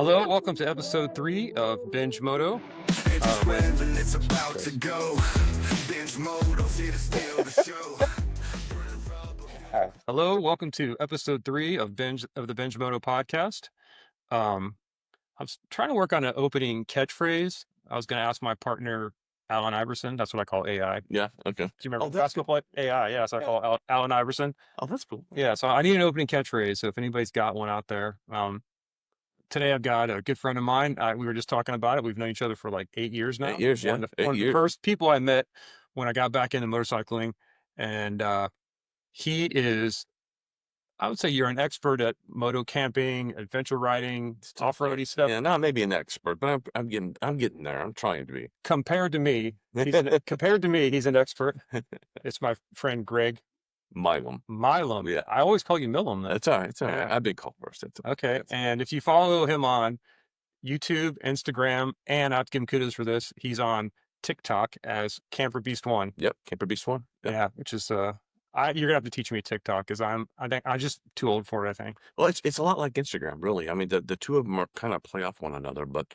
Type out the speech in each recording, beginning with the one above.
Hello, welcome to episode 3 of Binge Moto. It's about to go. Binge Moto's here to steal the show. Hello, welcome to episode 3 of the Binge Moto podcast. I was trying to work on an opening catchphrase. I was going to ask my partner, Alan Iverson. That's what I call AI. Yeah, okay. Do you remember basketball AI? Yeah, so I call Alan Iverson. Oh, that's cool. Yeah, so I need an opening catchphrase. So if anybody's got one out there, today I've got a good friend of mine. We were just talking about it. We've known each other for like 8 years now. 8 years, yeah. One of the first people I met when I got back into motorcycling. And he is, I would say you're an expert at moto camping, adventure riding, off-roady stuff. Yeah, not maybe an expert, but I'm getting there. I'm trying to be. Compared to me, he's an expert. It's my friend Greg. Milam. Yeah. I always call you Milam. That's all right. It's all right. I've been called first. Okay. And if you follow him on YouTube, Instagram, and I have to give him kudos for this, he's on TikTok as Camper Beast 1. Yep, Camper Beast 1. Yep. Yeah, which is you're gonna have to teach me TikTok because I think I'm just too old for it, I think. Well, it's a lot like Instagram, really. I mean, the two of them are kind of play off one another, but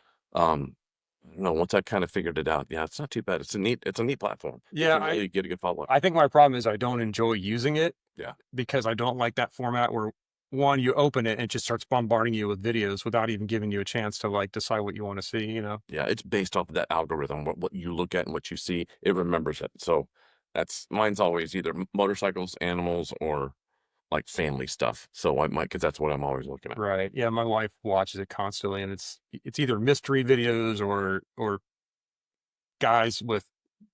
you know, once I kind of figured it out, yeah, it's not too bad. It's a neat platform. Yeah, you get a good follow. I think my problem is I don't enjoy using it. Yeah, because I don't like that format where one, you open it and it just starts bombarding you with videos without even giving you a chance to like decide what you want to see, you know? Yeah, it's based off of that algorithm. What you look at and what you see, it remembers it. So mine's always either motorcycles, animals, or like family stuff. So I might, because that's what I'm always looking at. Right. Yeah, my wife watches it constantly, and it's either mystery videos or guys with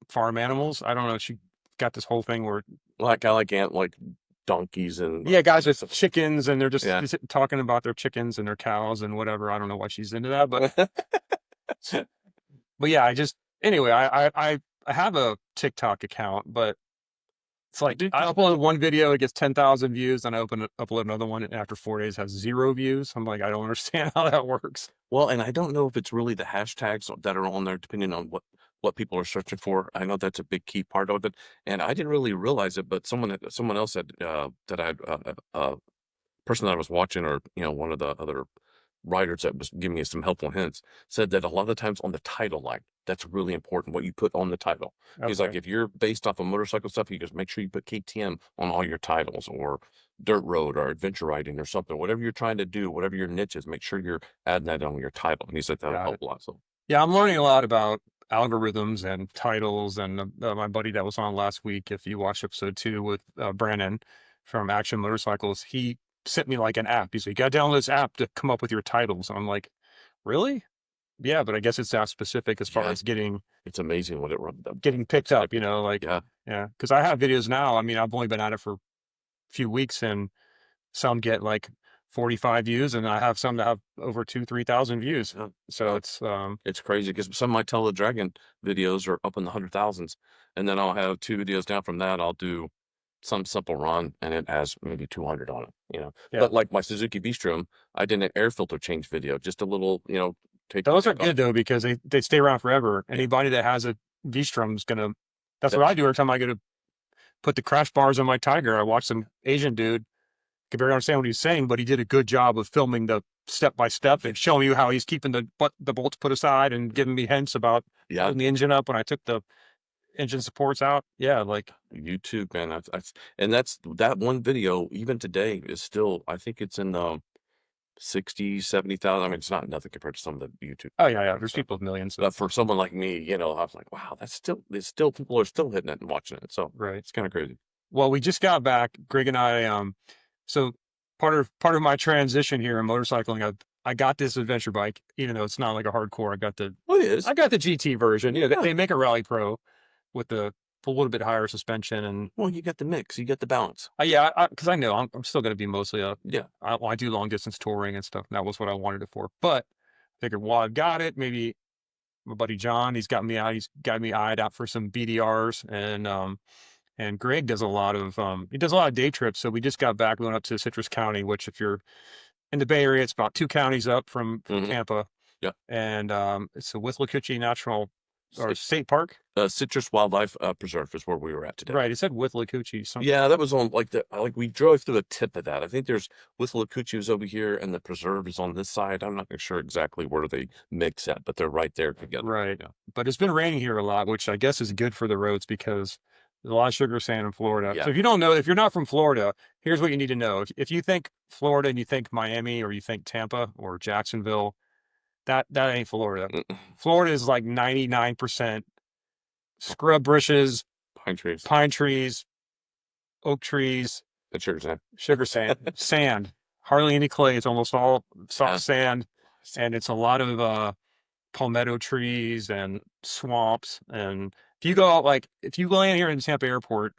farm animals. I don't know. She got this whole thing where I like donkeys and guys with chickens, and they're just talking about their chickens and their cows and whatever. I don't know why she's into that, but but yeah, I have a TikTok account, but it's like I upload one video, it gets 10,000 views, and I upload another one, and after 4 days has 0 views. I'm like, I don't understand how that works. Well, and I don't know if it's really the hashtags that are on there, depending on what people are searching for. I know that's a big key part of it, and I didn't really realize it, but someone else said that I person that I was watching, or one of the other writers that was giving me some helpful hints, said that a lot of the times on the title line, that's really important, what you put on the title. Okay. He's like, if you're based off of motorcycle stuff, you just make sure you put KTM on all your titles, or dirt road, or adventure riding, or something. Whatever you're trying to do, whatever your niche is, make sure you're adding that on your title. And he said that'll help a lot. So yeah, I'm learning a lot about algorithms and titles. And my buddy that was on last week, if you watch episode 2 with Brandon from Action Motorcycles, he sent me like an app. He's like, you got to download this app to come up with your titles. And I'm like, really? Yeah, but I guess it's app specific as far as getting. It's amazing what it runs up. Getting picked up, like yeah. Because I have videos now. I mean, I've only been at it for a few weeks, and some get like 45 views, and I have some that have over 2,000-3,000 views. Yeah. So it's crazy, because some of my Tell the Dragon videos are up in the 100,000s, and then I'll have 2 videos down from that. I'll do some simple run, and it has maybe 200 on it. Yeah. But like my Suzuki V-Strom, I did an air filter change video, just a little, those are good though, because they stay around forever. Anybody that has a V-Strom is gonna. That's what I do every time I go to put the crash bars on my Tiger. I watch some Asian dude. I can barely understand what he's saying, but he did a good job of filming the step by step and showing you how he's keeping the bolts put aside and giving me hints about putting the engine up when I took the engine supports out. Yeah, like YouTube, man. That's that one video. Even today is still. I think it's in 60, 70,000. I mean, it's not nothing compared to some of the YouTube. Oh yeah. There's people with millions. But for someone like me, I was like, wow, it's still people are still hitting it and watching it. So right, it's kind of crazy. Well, we just got back, Greg and I. So part of my transition here in motorcycling, I got this adventure bike, even though it's not like a hardcore. I got the GT version. They make a Rally Pro with a little bit higher suspension, and you got the mix, you got the balance. Because I know I'm still going to be mostly I do long distance touring and stuff, and that was what I wanted it for. But I figured, while I've got it, maybe my buddy John, he's got me eyed out for some BDRs, and Greg does a lot of day trips. So we just got back. We went up to Citrus County, which, if you're in the Bay Area, it's about 2 counties up from Tampa. Yeah. And it's a Withlacoochee National or state park. Citrus Wildlife Preserve is where we were at today. Right. It said Withlacoochee. Something. Yeah, that was on like we drove through the tip of that. I think there's Withlacoochee is over here and the preserve is on this side. I'm not sure exactly where they mix at, but they're right there together. Right. Yeah. But it's been raining here a lot, which I guess is good for the roads because there's a lot of sugar sand in Florida. Yeah. So if you don't know, if you're not from Florida, here's what you need to know. If you think Florida and you think Miami or you think Tampa or Jacksonville, that ain't Florida. Florida is like 99% scrub bushes, Pine trees, oak trees, and sugar sand, sand. Hardly any clay. It's almost all soft Yeah. sand, and it's a lot of palmetto trees and swamps. And if you go out, like if you land here in Tampa Airport,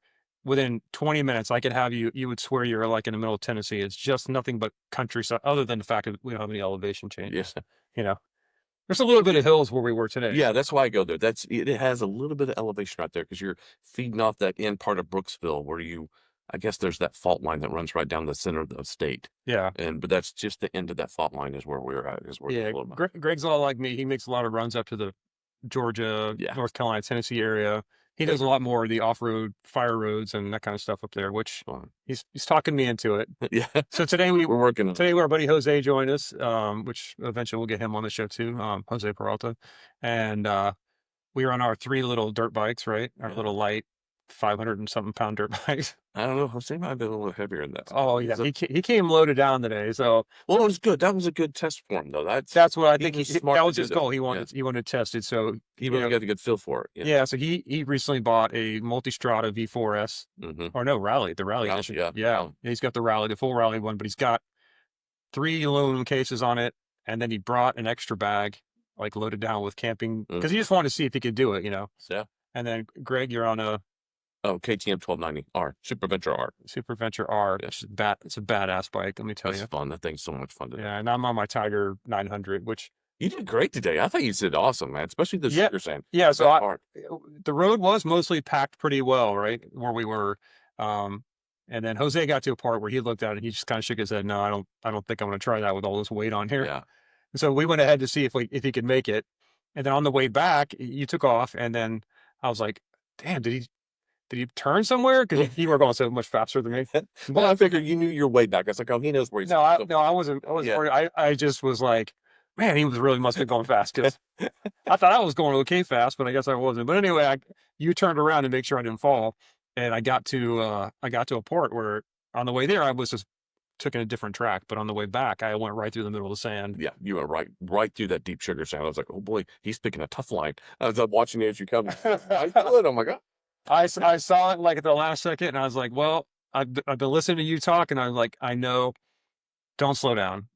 within 20 minutes, I could have you would swear you're like in the middle of Tennessee. It's just nothing but countryside, other than the fact that we don't have any elevation changes. Yes. You know, there's a little bit of hills where we were today. Yeah, that's why I go there. It has a little bit of elevation right there because you're feeding off that end part of Brooksville where I guess there's that fault line that runs right down the center of the state. Yeah. But that's just the end of that fault line is where we're at. Yeah. Greg's a lot like me. He makes a lot of runs up to the Georgia, Yeah. North Carolina, Tennessee area. He does a lot more of the off-road fire roads and that kind of stuff up there, which he's talking me into it. Yeah. So today we're working on it. Today our buddy Jose joined us, which eventually we'll get him on the show too, Jose Peralta. And we were on our 3 little dirt bikes, right? Our little light 500 and something pound dirt bikes. I don't know. Jose might have been a little heavier than that. Oh yeah, he came loaded down today. So well, it was good. That was a good test for him, though. That's what I think. Smart That was to his do goal. He wanted to test it. So he really got a good feel for it. Yeah. So he recently bought a Multistrada V4S, or no Rally, the Rally edition. Yeah. He's got the Rally, the full Rally one, but he's got 3 aluminum cases on it, and then he brought an extra bag, like loaded down with camping, because he just wanted to see if he could do it, Yeah. And then Greg, you're on a KTM 1290 R, Super Venture R. Super Venture R. Yeah. It's a badass bike, let me tell That's you. fun. That thing's so much fun to do. Yeah, and I'm on my Tiger 900, which you did great today. I thought you did awesome, man. Especially the sugar sand. Yeah, so the road was mostly packed pretty well, right, where we were. And then Jose got to a part where he looked at it and he just kind of shook his head. No, I don't think I'm going to try that with all this weight on here. Yeah. And so we went ahead to see if he could make it. And then on the way back, you took off, and then I was like, "Damn, did he turn somewhere? Because you were going so much faster than me." Well, I figured you knew your way back. I was like, "Oh, he knows where he's." No, I wasn't. I just was like, man, he must have gone fast, because I thought I was going okay fast, but I guess I wasn't. But anyway, you turned around to make sure I didn't fall, and I got to a port where on the way there I was just took in a different track, but on the way back I went right through the middle of the sand. Yeah, you went right through that deep sugar sand. I was like, oh boy, he's picking a tough line. I was watching you as you come. Oh my god! I saw it like at the last second, and I was like, well, I've been listening to you talk, and I'm like, I know, don't slow down,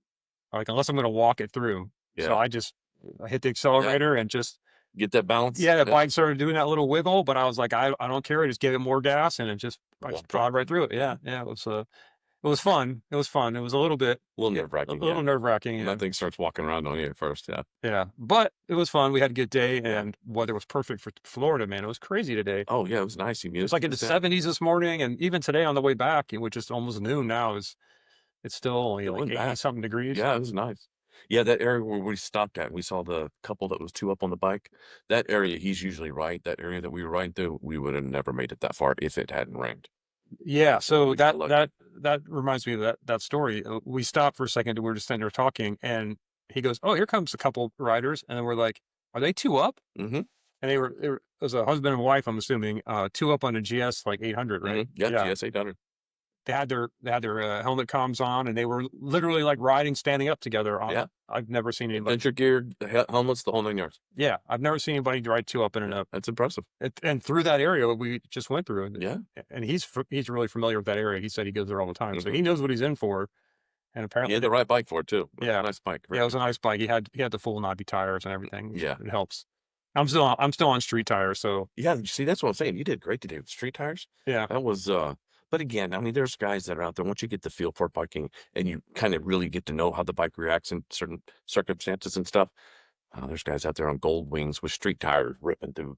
like unless I'm going to walk it through. Yeah. So I hit the accelerator and just get that balance. Yeah, the bike started doing that little wiggle, but I was like, I don't care. I just gave it more gas, and I just plowed right through it. Yeah, it was fun. It was fun. It was a little nerve-wracking. A little nerve-wracking. That thing starts walking around on you at first. Yeah. Yeah, but it was fun. We had a good day, and weather was perfect for Florida, man. It was crazy today. Oh yeah, it was nice. It was like in the 70s this morning, and even today on the way back, which is almost noon now, it's still only like 80-something degrees. Yeah, it was nice. Yeah, that area where we stopped at, we saw the couple that was 2 up on the bike. That area, he's usually right. That area that we were riding through, we would have never made it that far if it hadn't rained. Yeah, so that reminds me of that story. We stopped for a second. We were just sitting there talking, and he goes, "Oh, here comes a couple riders," and then we're like, "Are they 2 up?" Mm-hmm. And it was a husband and wife, I'm assuming, 2 up on a GS like 800, right? Mm-hmm. Yeah, GS 800. They had their helmet comms on, and they were literally like riding, standing up together. I've never seen anybody. Adventure geared helmets, the whole 9 yards. Yeah, I've never seen anybody ride 2 up in and up. That's impressive. And through that area we just went through. Yeah, and he's really familiar with that area. He said he goes there all the time, so he knows what he's in for. And apparently, he had the right bike for it too. Yeah, nice bike. Yeah, it was a nice bike. He had the full knobby tires and everything. Yeah, it helps. I'm still on street tires, so yeah. See, that's what I'm saying. You did great today with street tires. Yeah, that was. But again, I mean, there's guys that are out there. Once you get the feel for biking and you kind of really get to know how the bike reacts in certain circumstances and stuff, there's guys out there on gold wings with street tires ripping through.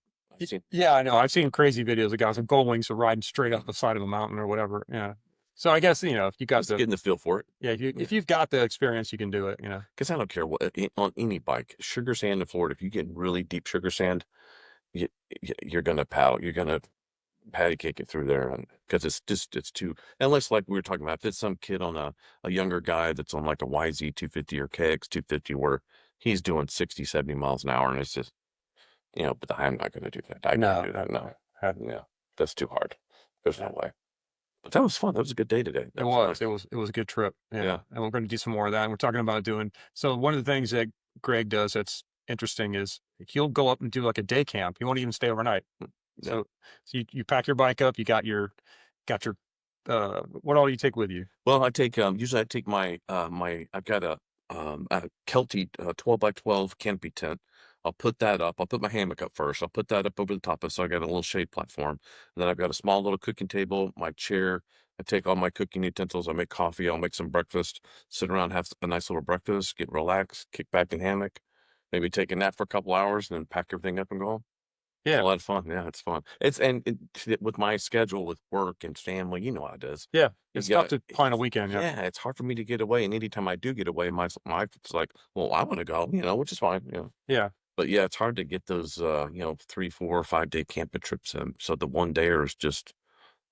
Yeah, I know. I've seen crazy videos of guys with gold wings riding straight up the side of a mountain or whatever. Yeah. So I guess, if you got getting the feel for it. Yeah, if you've got the experience, you can do it. Because I don't care what on any bike, sugar sand in Florida. If you get really deep sugar sand, you're gonna paddle. You're gonna patty cake it through there, and because it's too, unless like we were talking about, if it's some kid on a younger guy that's on like a YZ 250 or KX 250 where he's doing 60, 70 miles an hour, and it's just, but I'm not going to do that. I can't do that. No, yeah, that's too hard. There's no way. But that was fun. That was a good day today. That It was was. fun. It was a good trip. Yeah. Yeah. And we're going to do some more of that. And we're talking about doing. So one of the things that Greg does that's interesting is he'll go up and do like a day camp. He won't even stay overnight. Yeah. So you pack your bike up. You got your what all do you take with you? Well, I take usually I take my I've got a Kelty 12 by 12 canopy tent. I'll put that up. I'll put my hammock up first. I'll put that up over the top of it, so I got a little shade platform. And then I've got a small little cooking table, my chair. I take all my cooking utensils. I make coffee. I'll make some breakfast. Sit around, have a nice little breakfast, get relaxed, kick back in hammock, maybe take a nap for a couple hours, and then pack everything up and go home. It's a Yeah. lot of fun. Yeah, it's fun. With my schedule with work and family, you know how it is. Yeah. You It's tough got to plan a weekend. Yeah. Yeah, it's hard for me to get away, and anytime I do get away, my it's like, well, I want to go, which is fine, Yeah. But yeah, it's hard to get those, 3, 4, or 5 day camping trips in. So the one dayer is just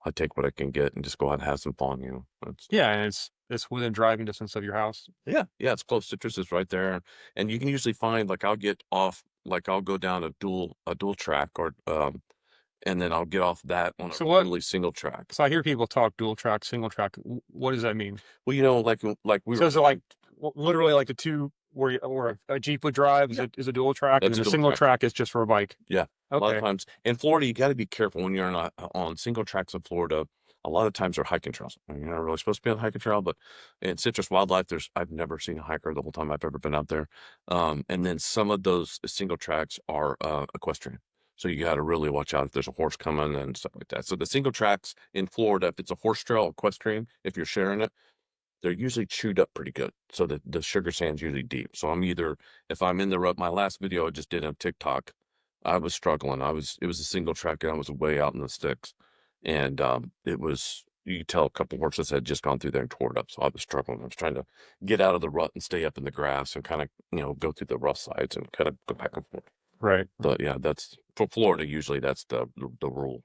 I take what I can get and just go out and have some fun. Yeah. And it's within driving distance of your house. Yeah, it's close. Citrus is right there, and you can usually find like I'll get off, like I'll go down a dual track or and then I'll get off that on a So what? really single track. So I hear people talk dual track, single track. What does that mean? Well, like we So were is it like literally like the two where a Jeep would drive is a dual track, and That's then a a dual single track. track is just for a bike? Yeah. A lot of Okay. times in Florida, you got to be careful when you're on single tracks in Florida. A lot of times they're hiking trails. I mean, you're not really supposed to be on a hiking trail, but in citrus wildlife, I've never seen a hiker the whole time I've ever been out there. And then some of those single tracks are equestrian. So you got to really watch out if there's a horse coming and stuff like that. So the single tracks in Florida, if it's a horse trail, equestrian, if you're sharing it, they're usually chewed up pretty good. So the sugar sand's usually deep. So if I'm in the rut, my last video I just did on TikTok, I was struggling. It was a single track and I was way out in the sticks. And you could tell a couple horses had just gone through there and tore it up. So I was struggling. I was trying to get out of the rut and stay up in the grass and kind of, go through the rough sides and kind of go back and forth. Right. But yeah, that's for Florida. Usually that's the rule.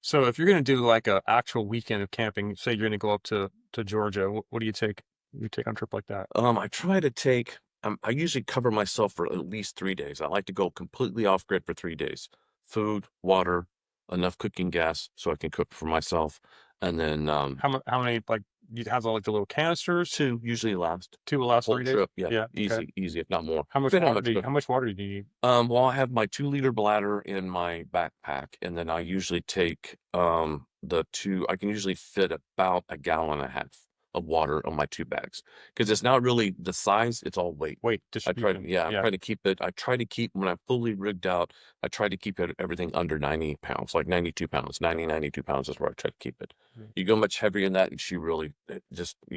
So if you're going to do like a actual weekend of camping, say you're going to go up to Georgia, what do you take? You take on a trip like that? I try to take, I usually cover myself for at least 3 days. I like to go completely off grid for 3 days. Food, water, enough cooking gas so I can cook for myself. And then How many like you have like the little canisters? two usually last. Two will last Whole 3 days. trip, yeah, Okay. easy, if not more. How much Depending on water? much How much water do you need? Well, I have my 2-liter bladder in my backpack, and then I usually take I can usually fit about 1.5 gallons of water on my 2 bags because it's not really the size, it's all weight. Weight I try to, distribution. I try to keep it. I try to keep when I'm fully rigged out. I try to keep everything under 90 pounds, like 92 pounds, 92 pounds is where I try to keep it. Mm. You go much heavier than that, and you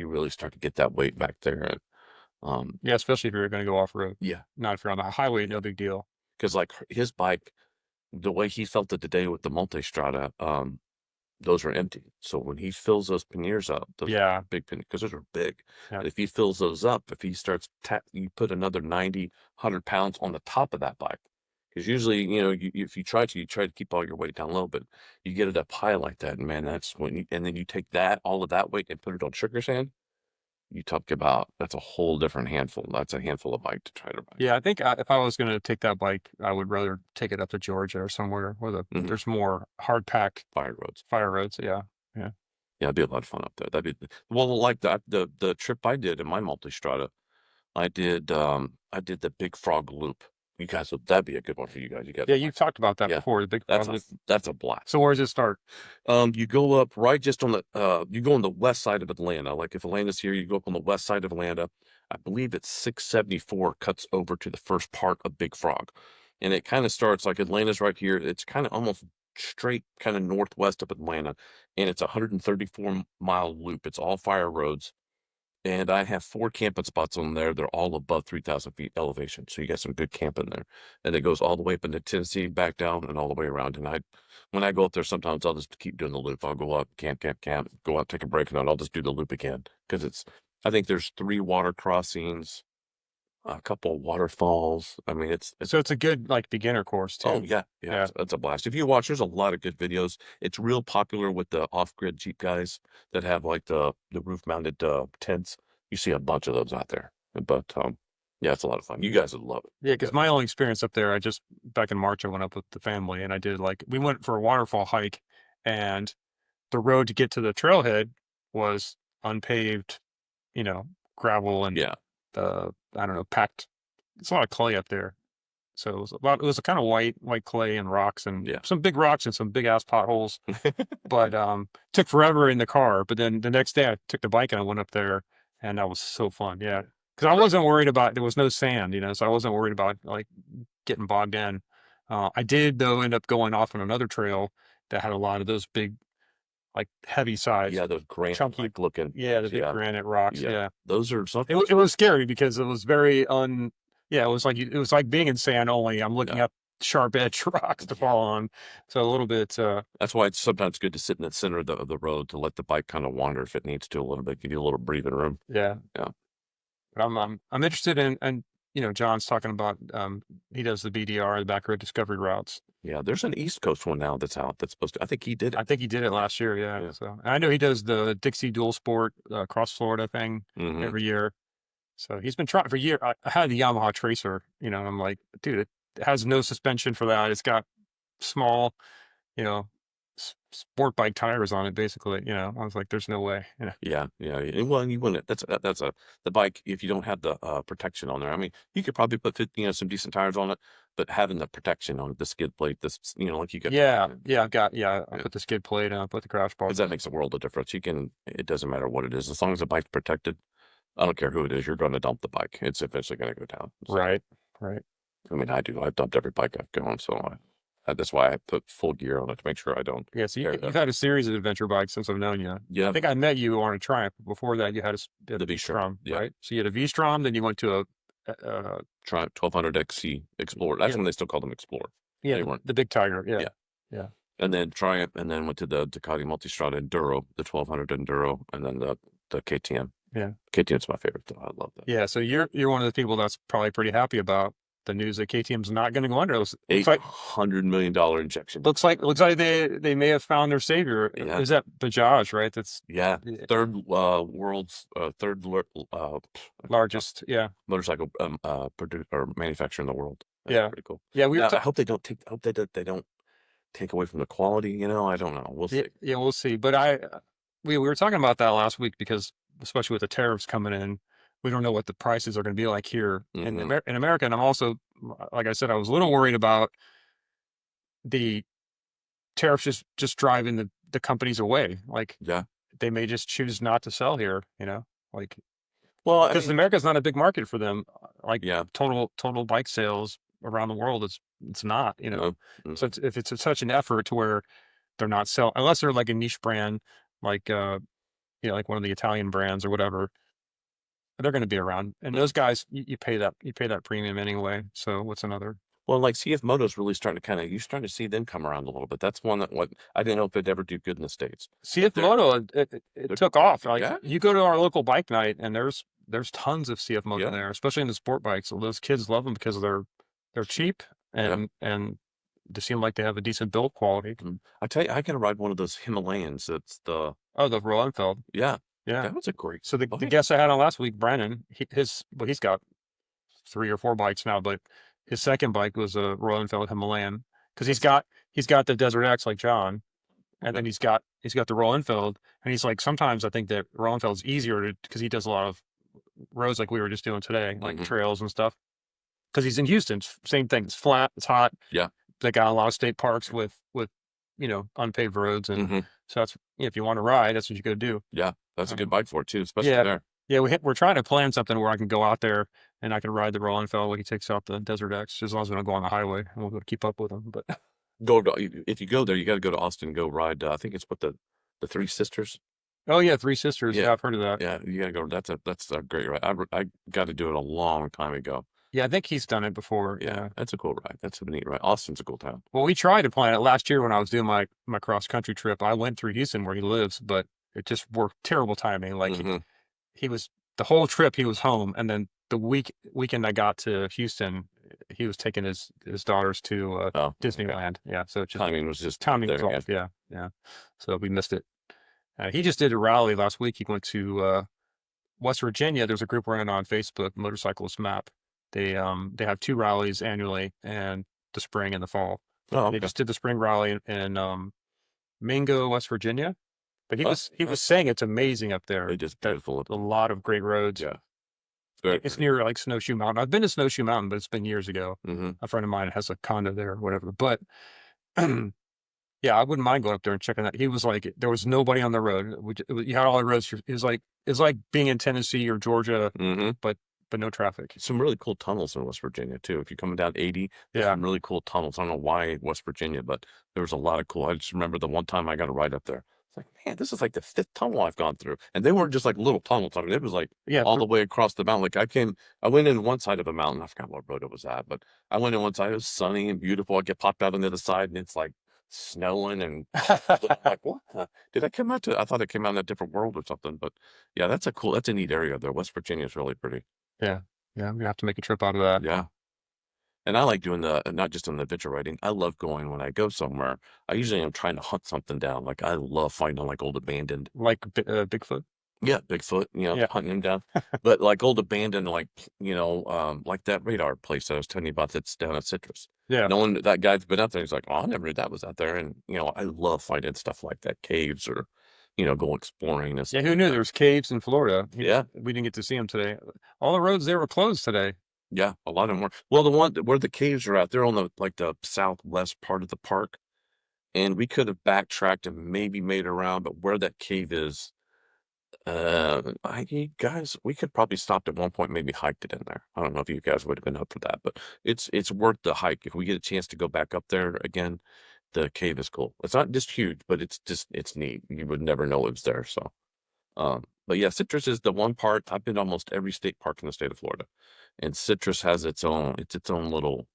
really start to get that weight back there. And Yeah, especially if you're going to go off road. yeah, Not if you're on the highway, no big deal. because like his bike, the way he felt it today with the Multistrada, those are empty. So when he fills those panniers up, those Yeah. big panniers, because those are big. Yeah. And if he fills those up, if he starts, you put another 90, 100 pounds on the top of that bike. Because usually, if you try to keep all your weight down low, but you get it up high like that, and man, that's and then you take all of that weight and put it on sugar sand. You talk about, that's a whole different handful. That's a handful of bike to try to ride. Yeah, I think if I was going to take that bike, I would rather take it up to Georgia or somewhere where Mhm. there's more hard packed Fire roads. fire roads. Yeah. Yeah, it'd be a lot of fun up there. Well, like the trip I did in my Multistrada, I did the Big Frog Loop. You guys, that'd be a good one for you guys. You guys, Yeah, you've talked about that Yeah, before. The big that's frog. that's a blast. So where does it start? You go up right just on you go on the west side of Atlanta. Like if Atlanta's here, you go up on the west side of Atlanta. I believe it's 674 cuts over to the first part of Big Frog. And it kind of starts like Atlanta's right here. It's kind of almost straight kind of northwest of Atlanta. And it's a 134-mile loop. It's all fire roads. And I have 4 camping spots on there. They're all above 3,000 feet elevation. So you got some good camping there. And it goes all the way up into Tennessee, back down, and all the way around. And when I go up there, sometimes I'll just keep doing the loop. I'll go up, camp, go out, take a break, and then I'll just do the loop again. Because I think there's 3 water crossings. a couple waterfalls. I mean, it's So it's a good like beginner course too. oh yeah, Yeah. it's a blast. If you watch, there's a lot of good videos. It's real popular with the off-grid Jeep guys that have like the roof-mounted tents. You see a bunch of those out there. But yeah, it's a lot of fun. You guys would love it. Yeah, because my only experience up there, I just back in March, I went up with the family and I did like we went for a waterfall hike, and the road to get to the trailhead was unpaved, you know, gravel and Yeah, I don't know, packed. It's a lot of clay up there, so it was a kind of white clay and rocks and yeah. some big rocks and some big ass potholes. But took forever in the car. But then the next day I took the bike and I went up there, and that was so fun. Yeah, because I wasn't worried about there was no sand, so I wasn't worried about like getting bogged in. I did though end up going off on another trail that had a lot of those big, like heavy sides, Yeah, those granite chunky, like looking. yeah, the big Yeah, granite rocks. yeah. Yeah, Those are something. it was scary because it was very yeah, it was like being in sand, only I'm looking Yeah. up sharp edge rocks to fall on. So a little bit That's why it's sometimes good to sit in the center of the road to let the bike kind of wander if it needs to a little bit, give you a little breathing room. yeah. Yeah. But I'm interested in, and John's talking about he does the BDR, the back road discovery routes. Yeah, there's an East Coast one now that's out that's supposed to. I think he did I it. think he did it last year, yeah. Yeah. So and I know he does the Dixie Dual Sport cross Florida thing Hmm. every year. So he's been trying for years. I had the Yamaha Tracer, and I'm like, dude, it has no suspension for that. It's got small, you know, sport bike tires on it, basically. I was like, there's no way. Yeah, yeah. Well, you wouldn't. That's the bike. If you don't have the protection on there, I mean, you could probably put some decent tires on it, but having the protection on it, the skid plate, this like you get. Yeah, yeah, I Yeah. put the skid plate on, I put the crash bar. Because that makes a world of difference. It doesn't matter what it is, as long as the bike's protected. I don't care who it is. You're going to dump the bike. It's eventually going to go down. So, Right, right. I mean, I do. I've dumped every bike I've gone, so that's why I put full gear on it to make sure I don't. Yeah, so tear you've that. had a series of adventure bikes since I've known you. I Yeah, think I met you on a Triumph. Before that, you had the V-Strom. Yeah, right? So you had a V-Strom, then you went to Triumph 1200 XC Explorer. That's yeah, when they still called them Explorer. yeah, They weren't. the big Tiger. Yeah, Yeah. yeah, And then Triumph, and then went to the Ducati Multistrada Enduro, the 1200 Enduro, and then the KTM. yeah, KTM's my favorite, though. I love that. yeah. So you're one of the people that's probably pretty happy about the news that KTM's not going to go under. Looks like $800 million injection. looks like they may have found their savior. Yeah. Is that Bajaj, right? That's Yeah, third world's largest. Yeah, motorcycle producer or manufacturer in the world. That's yeah, pretty cool. yeah. Now, I hope they don't take. I hope they don't take away from the quality. I don't know. We'll see. Yeah, we'll see. But we were talking about that last week because especially with the tariffs coming in, we don't know what the prices are going to be like here in Mhm. in America. And I'm also, like I said, I was a little worried about the tariffs just driving the companies away. Like Yeah. they may just choose not to sell here. Like Well, I because mean, America's not a big market for them. Like yeah. total bike sales around the world, it's not. No. Mm. So if it's such an effort to where they're not selling unless they're like a niche brand, like like one of the Italian brands or whatever, they're going to be around. And those guys, you pay that premium anyway. So what's another? Well, like CF Moto's really starting to you're starting to see them come around a little bit. That's one that I didn't know if it'd ever do good in the States. CF They're- Moto, it took off. Like Yeah. you go to our local bike night, and there's tons of CF Moto Yeah. there, especially in the sport bikes. So those kids love them because they're cheap and they seem like they have a decent build quality. I tell you, I can ride one of those Himalayans. That's the The Royal Enfield. yeah. Yeah. That was a great. So the bike. guest I had on last week, Brennan, he's got 3 or 4 bikes now, but his second bike was a Royal Enfield Himalayan because he's got the Desert X like John, and then he's got the Royal Enfield, and he's like sometimes I think that Royal Enfield's easier because he does a lot of roads like we were just doing today, like Mhm. trails and stuff. Because he's in Houston, same thing. It's flat, it's hot. Yeah. They got a lot of state parks with unpaved roads, and Mhm. so that's if you want to ride, that's what you got to do. Yeah, that's a good bike for it too, especially Yeah. there. Yeah, we're trying to plan something where I can go out there and I can ride the Royal Enfield when he takes out the Desert X, as long as we don't go on the highway and we'll be able to keep up with him. But If you go there, you got to go to Austin and go ride. I think it's what the Three Sisters. oh yeah, Three Sisters. Yeah. Yeah, I've heard of that. Yeah, you got to go. That's a great ride. I got to do it a long time ago. Yeah, I think he's done it before. Yeah, that's a cool ride. That's a neat ride. Austin's a cool town. Well, we tried to plan it last year when I was doing my cross country trip. I went through Houston where he lives, but it just worked terrible timing. Like Mhm. he was the whole trip he was home, and then the weekend I got to Houston, he was taking his daughters to Oh, Disneyland. Yeah, so it's just timing was just timing was there. Yeah. off. Yeah, yeah. So we missed it. He just did a rally last week. He went to West Virginia. There's a group running on Facebook, Motorcyclist Map. They have 2 rallies annually, and the spring and the fall. Oh, They okay. just did the spring rally in Mingo, West Virginia. But he Oh, was nice. saying it's amazing up there. It is That beautiful. a lot of great roads. Yeah. Very It's pretty. near like Snowshoe Mountain. I've been to Snowshoe Mountain, but it's been years ago. Mm-hmm. A friend of mine has a condo there or whatever. But yeah, I wouldn't mind going up there and checking that. He was like, there was nobody on the road. You had all the roads. It was like being in Tennessee or Georgia, Mm-hmm. but no traffic. Some really cool tunnels in West Virginia too. If you're coming down 80, there's Yeah. some really cool tunnels. I don't know why West Virginia, but there was a lot of cool. I just remember the one time I got a ride up there. It's like, man, this is like the 5th tunnel I've gone through, and they weren't just like little tunnels. I mean, it was like Yeah. all the way across the mountain. Like I went in one side of the mountain. I forgot what road it was at, but I went in one side. It was sunny and beautiful. I get popped out on the other side, and it's like snowing and I'm like, what? Did I come out to? I thought I came out in a different world or something. But yeah, that's a neat area there. West Virginia is really pretty. Yeah. Yeah. I'm gonna have to make a trip out of that. Yeah. And I like doing not just on the adventure riding. I love going when I go somewhere. I usually am trying to hunt something down. Like I love finding like old abandoned, Like Bigfoot. yeah, Bigfoot, Yeah. hunting him down. But like old abandoned, like, like that radar place that I was telling you about that's down at Citrus. Yeah. No one, that guy's been out there. He's like, oh, I never knew that was out there. And, I love finding stuff like that, caves or, go exploring and Yeah. stuff Who like knew that. there was caves in Florida? Yeah. We didn't get to see them today. All the roads there were closed today. Yeah, a lot of them were. Well, the one where the caves are at, they're on the southwest part of the park, and we could have backtracked and maybe made around, but where that cave is, you guys, we could probably stopped at one point, maybe hiked it in there. I don't know if you guys would have been up for that, but it's worth the hike. If we get a chance to go back up there again, the cave is cool. It's not just huge, but it's neat. You would never know it was there. So, but yeah, Citrus is the one part. I've been to almost every state park in the state of Florida, and Citrus has its own little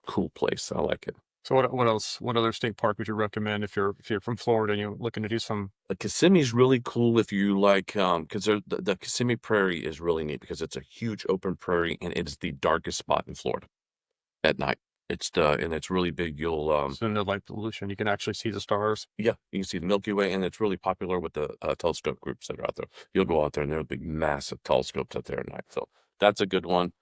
cool place. I like it. So what else? What other state park would you recommend if you're from Florida and you're looking to do some? Kissimmee's really cool if you like, because the Kissimmee Prairie is really neat because it's a huge open prairie and it's the darkest spot in Florida at night. And it's really big. You'll So no light pollution. You can actually see the stars. yeah, you can see the Milky Way, and it's really popular with the telescope groups that are out there. You'll go out there and there'll be massive telescopes out there at night. So that's a good one.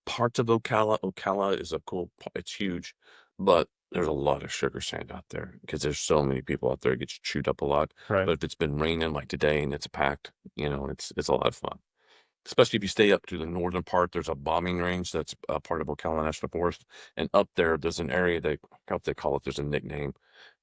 Parts of Ocala is a cool. It's huge, but there's a lot of sugar sand out there because there's so many people out there. It gets chewed up a lot. Right. But if it's been raining like today and it's packed, it's a lot of fun. Especially if you stay up to the northern part, there's a bombing range that's a part of Ocala National Forest, and up there's an area I forgot what they call it. There's a nickname.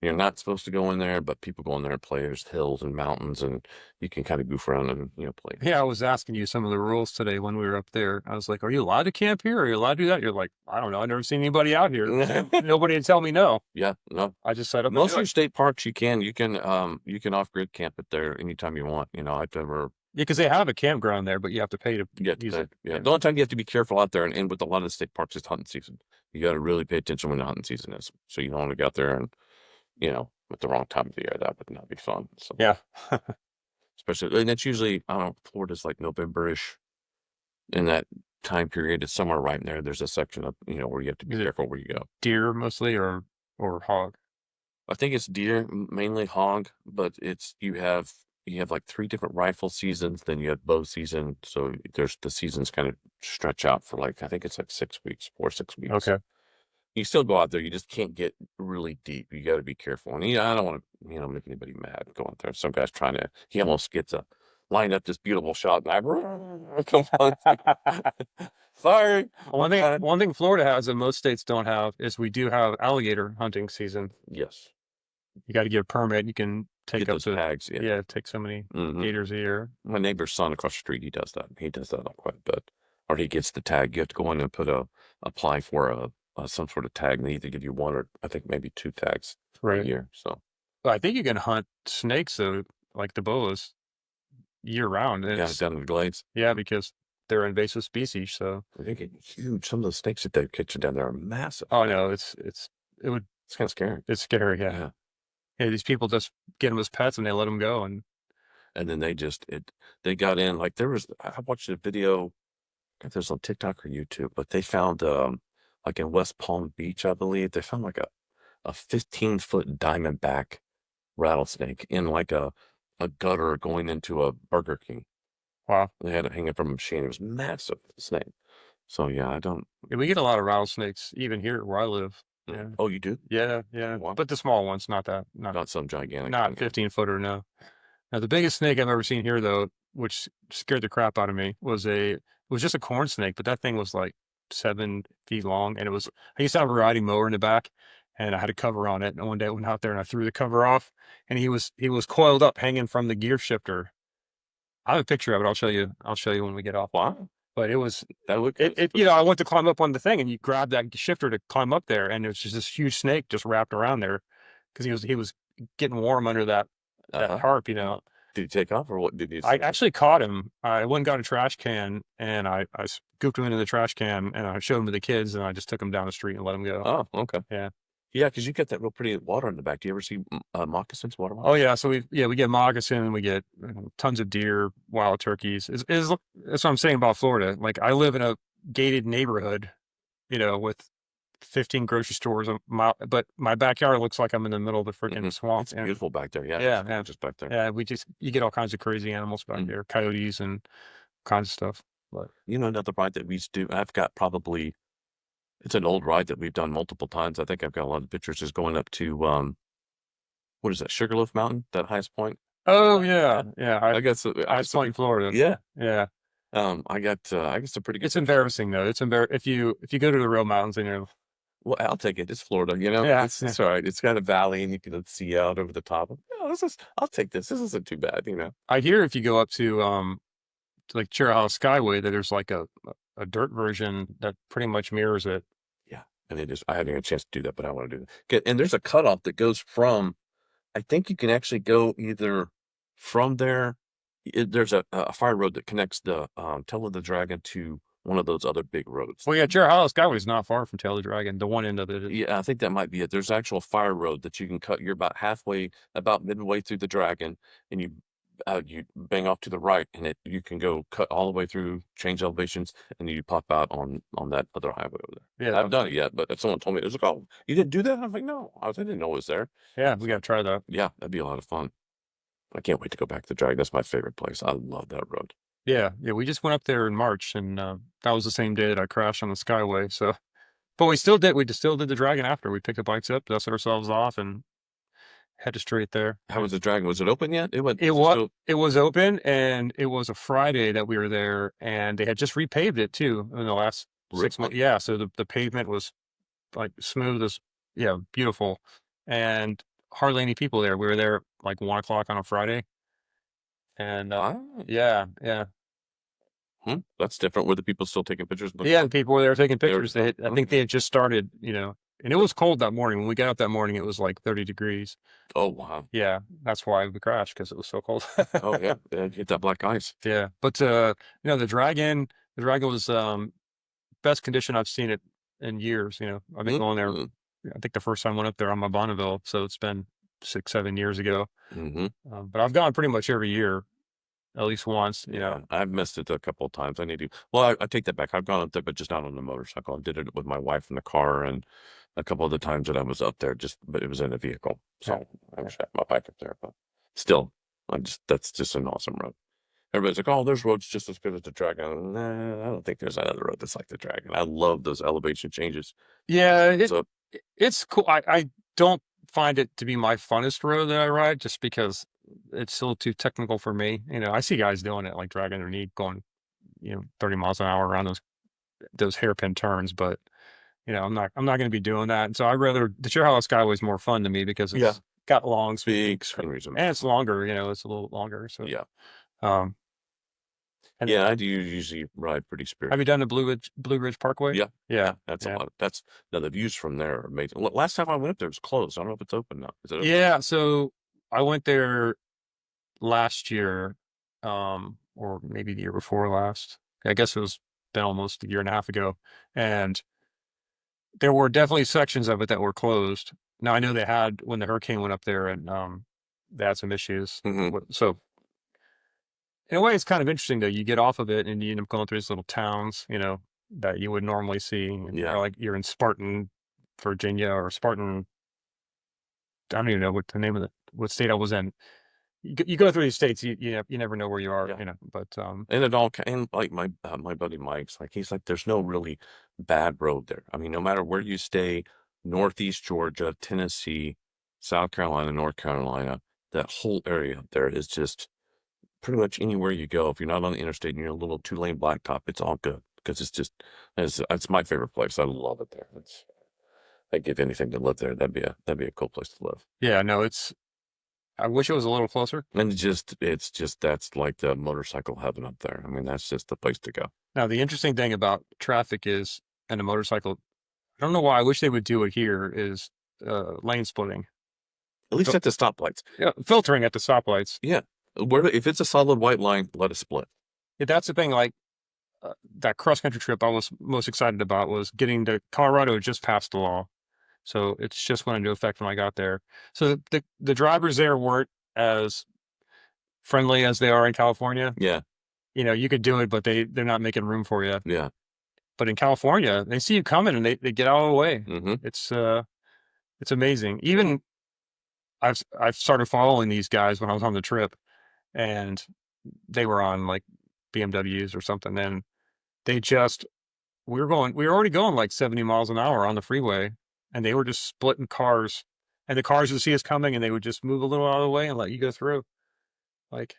You're not supposed to go in there, but people go in there and play. There's hills and mountains, and you can kind of goof around and play. Yeah, I was asking you some of the rules today when we were up there. I was like, "Are you allowed to camp here? Are you allowed to do that?" You're like, "I don't know. I've never seen anybody out here. Nobody to tell me no." Yeah, no. I just set up. Most of your state parks, you can off grid camp it there anytime you want. I've never. Yeah, because they have a campground there, but you have to pay to use it. Yeah. The only time you have to be careful out there, and with a lot of the state parks, it's hunting season. You got to really pay attention when the hunting season is. So you don't want to go out there and, at the wrong time of the year. That would not be fun. So Yeah. especially, and it's usually, I don't know, Florida's like November-ish. In that time period, it's somewhere right in there. There's a section of, where you have to be careful where you go. Deer mostly or hog? I think it's deer, mainly hog, but you have like 3 different rifle seasons, then you have bow season. So there's the seasons kind of stretch out for like, I think it's like 6 weeks, 4 6 weeks. Okay. You still go out there, you just can't get really deep. You got to be careful. And I don't want to, make anybody mad go out there. Some guy's he almost gets lined up this beautiful shot and I come on. Sorry. One thing Florida has that most states don't have is we do have alligator hunting season. Yes. You got to get a permit. You can take Get up those to tags. Yeah. yeah, take so many Mhm. gators a year. My neighbor's son across the street, he does that. He does that quite a bit. Or he gets the tag. You have to go in and apply for some sort of tag. And they either give you 1 or I think maybe 2 tags a Right. year. So But I think you can hunt snakes though, like the boas, year round. yeah, It's- down in the glades. yeah, because they're invasive species. So They get huge. Some of those snakes that they catch down there are massive. oh no, it would It's kind of scary. it's scary. Yeah. Yeah. Yeah, these people just get them as pets and they let them go. And And then they got in, like I watched a video if there's on TikTok or YouTube, but they found like in West Palm Beach, I believe, they found like a 15-foot diamondback rattlesnake in like a gutter going into a Burger King. Wow. They had it hanging from a machine. It was massive snake. So yeah, I don't. Yeah, we get a lot of rattlesnakes even here where I live. Yeah. Oh, you do? Yeah, yeah. Wow. But the small ones, not Not some gigantic. not thing. 15-footer, no. Now the biggest snake I've ever seen here though, which scared the crap out of me, it was just a corn snake, but that thing was like 7 feet long, and I used to have a riding mower in the back, and I had a cover on it. And one day I went out there and I threw the cover off, and he was coiled up, hanging from the gear shifter. I have a picture of it. I'll show you when we get off. Wow. But it was That looked. I went to climb up on the thing, and you grab that shifter to climb up there, and it was just this huge snake just wrapped around there because he was getting warm under that tarp, Did you take off or what did you? I actually caught him. I went and got a trash can, and I scooped him into the trash can, and I showed him to the kids, and I just took him down the street and let him go. Oh, okay. Yeah. Yeah, because you get that real pretty water in the back. Do you ever see moccasins, water Oh moccasins? yeah. So we get moccasin, we get tons of deer, wild turkeys. That's what I'm saying about Florida. Like I live in a gated neighborhood, with 15 grocery stores a mile, but my backyard looks like I'm in the middle of the freaking swamp. It's beautiful back there. Yeah. Yeah, it's yeah. just back there. Yeah, you get all kinds of crazy animals back there, coyotes and kinds of stuff. But Another ride that we used to do, I've got probably, it's an old ride that we've done multiple times. I think I've got a lot of pictures, is going up to, what is that, Sugarloaf Mountain, that highest point? oh yeah, yeah. I guess, Highest point in Florida. yeah. Yeah. I guess a pretty good. It's embarrassing though. It's if you go to the real mountains and Well, I'll take it. It's Florida, Yeah, it's all right. It's got a valley and you can see out over the top. I'll take this. This isn't too bad, I hear if you go up to like Cherry Skyway that there's like a dirt version that pretty much mirrors it. Yeah. And it is, I haven't had a chance to do that, but I want to do that. And there's a cutoff that goes from, I think you can actually go either from there. There's a fire road that connects the Tail of the Dragon to one of those other big roads. Well, yeah, Cherry Skyway is not far from Tail of the Dragon. The one end of it is. Yeah, I think that might be it. There's actual fire road that you can cut. You're about midway through the Dragon, and you bang off to the right, and you can go cut all the way through, change elevations, and you pop out on that other highway over there. Yeah, I haven't done it yet, but if someone told me, it was like, oh, you didn't do that? I'm like, no, I didn't know it was there. Yeah, we got to try that. Yeah, that'd be a lot of fun. I can't wait to go back to the Dragon. That's my favorite place. I love that road. Yeah, we just went up there in March, and that was the same day that I crashed on the Skyway. So, but we still did the Dragon after. We picked the bikes up, dusted ourselves off, and headed straight there. How was the Dragon? Was it open yet? It was open, and it was a Friday that we were there, and they had just repaved it too in the last 6 months. Yeah, so the pavement was like smooth as, beautiful, and hardly any people there. We were there like 1 o'clock on a Friday, and yeah. That's different. Were the people still taking pictures? Yeah, the people were there taking pictures. I think they had just started, and it was cold that morning. When we got up that morning, it was like 30 degrees. Oh, wow. Yeah, that's why we crashed, because it was so cold. Oh, yeah. Hit that black ice. Yeah, but the Dragon was best condition I've seen it in years. I've been going there. I think the first time I went up there on my Bonneville, so it's been 6-7 years ago. But I've gone pretty much every year, at least once. Yeah, I've missed it a couple of times. I need to. Well, I take that back. I've gone up there, but just not on the motorcycle. I did it with my wife in the car, and a couple of the times that I was up there, but it was in a vehicle. So I wish I had my bike up there, but still, that's just an awesome road. Everybody's like, oh, there's roads just as good as the Dragon. Nah, I don't think there's another road that's like the Dragon. I love those elevation changes. Yeah, it's cool. I don't find it to be my funnest road that I ride, just because it's still too technical for me. I see guys doing it, like dragging their knee, going, 30 miles an hour around those hairpin turns, but I'm not going to be doing that. And so the Cherry Skyway is more fun to me because it's got long Big speeds, swing reason. and it's longer. It's a little longer. So Yeah. And I do usually ride pretty spirited. have you done the Blue Ridge Parkway? Yeah. Yeah, That's a lot. Now the views from there are amazing. Last time I went up there, it was closed. I don't know if it's open now. Is it open? Yeah. So I went there last year, or maybe the year before last. I guess it was been almost a year and a half ago, and there were definitely sections of it that were closed. Now I know they had, when the hurricane went up there, and they had some issues. So in a way, it's kind of interesting though. You get off of it and you end up going through these little towns, that you would normally see. And Yeah. like you're in Spartan, Virginia, or Spartan. I don't even know what the name of what state I was in. You go through these states, you never know where you are, Yeah. But And it all, and like my buddy Mike's, like he's like, there's no really bad road there. I mean, no matter where you stay, Northeast Georgia, Tennessee, South Carolina, North Carolina, that whole area up there is just pretty much anywhere you go. If you're not on the interstate and you're a little 2-lane blacktop, it's all good because it's my favorite place. I love it there. I'd give anything to live there. That'd be a cool place to live. yeah, no, I wish it was a little closer. And it's just that's like the motorcycle heaven up there. I mean, that's just the place to go. Now, the interesting thing about traffic is, and a motorcycle, I don't know why I wish they would do it here, is lane splitting. At least So- at the stoplights. Yeah, filtering at the stoplights. Yeah. If it's a solid white line, let it split. Yeah, that's the thing. Like that cross country trip I was most excited about was getting to Colorado. It just passed the law, so it's just went into effect when I got there. So the drivers there weren't as friendly as they are in California. Yeah. You could do it, but they're not making room for you. Yeah. But in California, they see you coming and they get out of the way. Mm-hmm. It's amazing. Even I've started following these guys when I was on the trip, and they were on like BMWs or something. And they just we were already going like 70 miles an hour on the freeway, and they were just splitting cars, and the cars would see us coming and they would just move a little out of the way and let you go through. Like,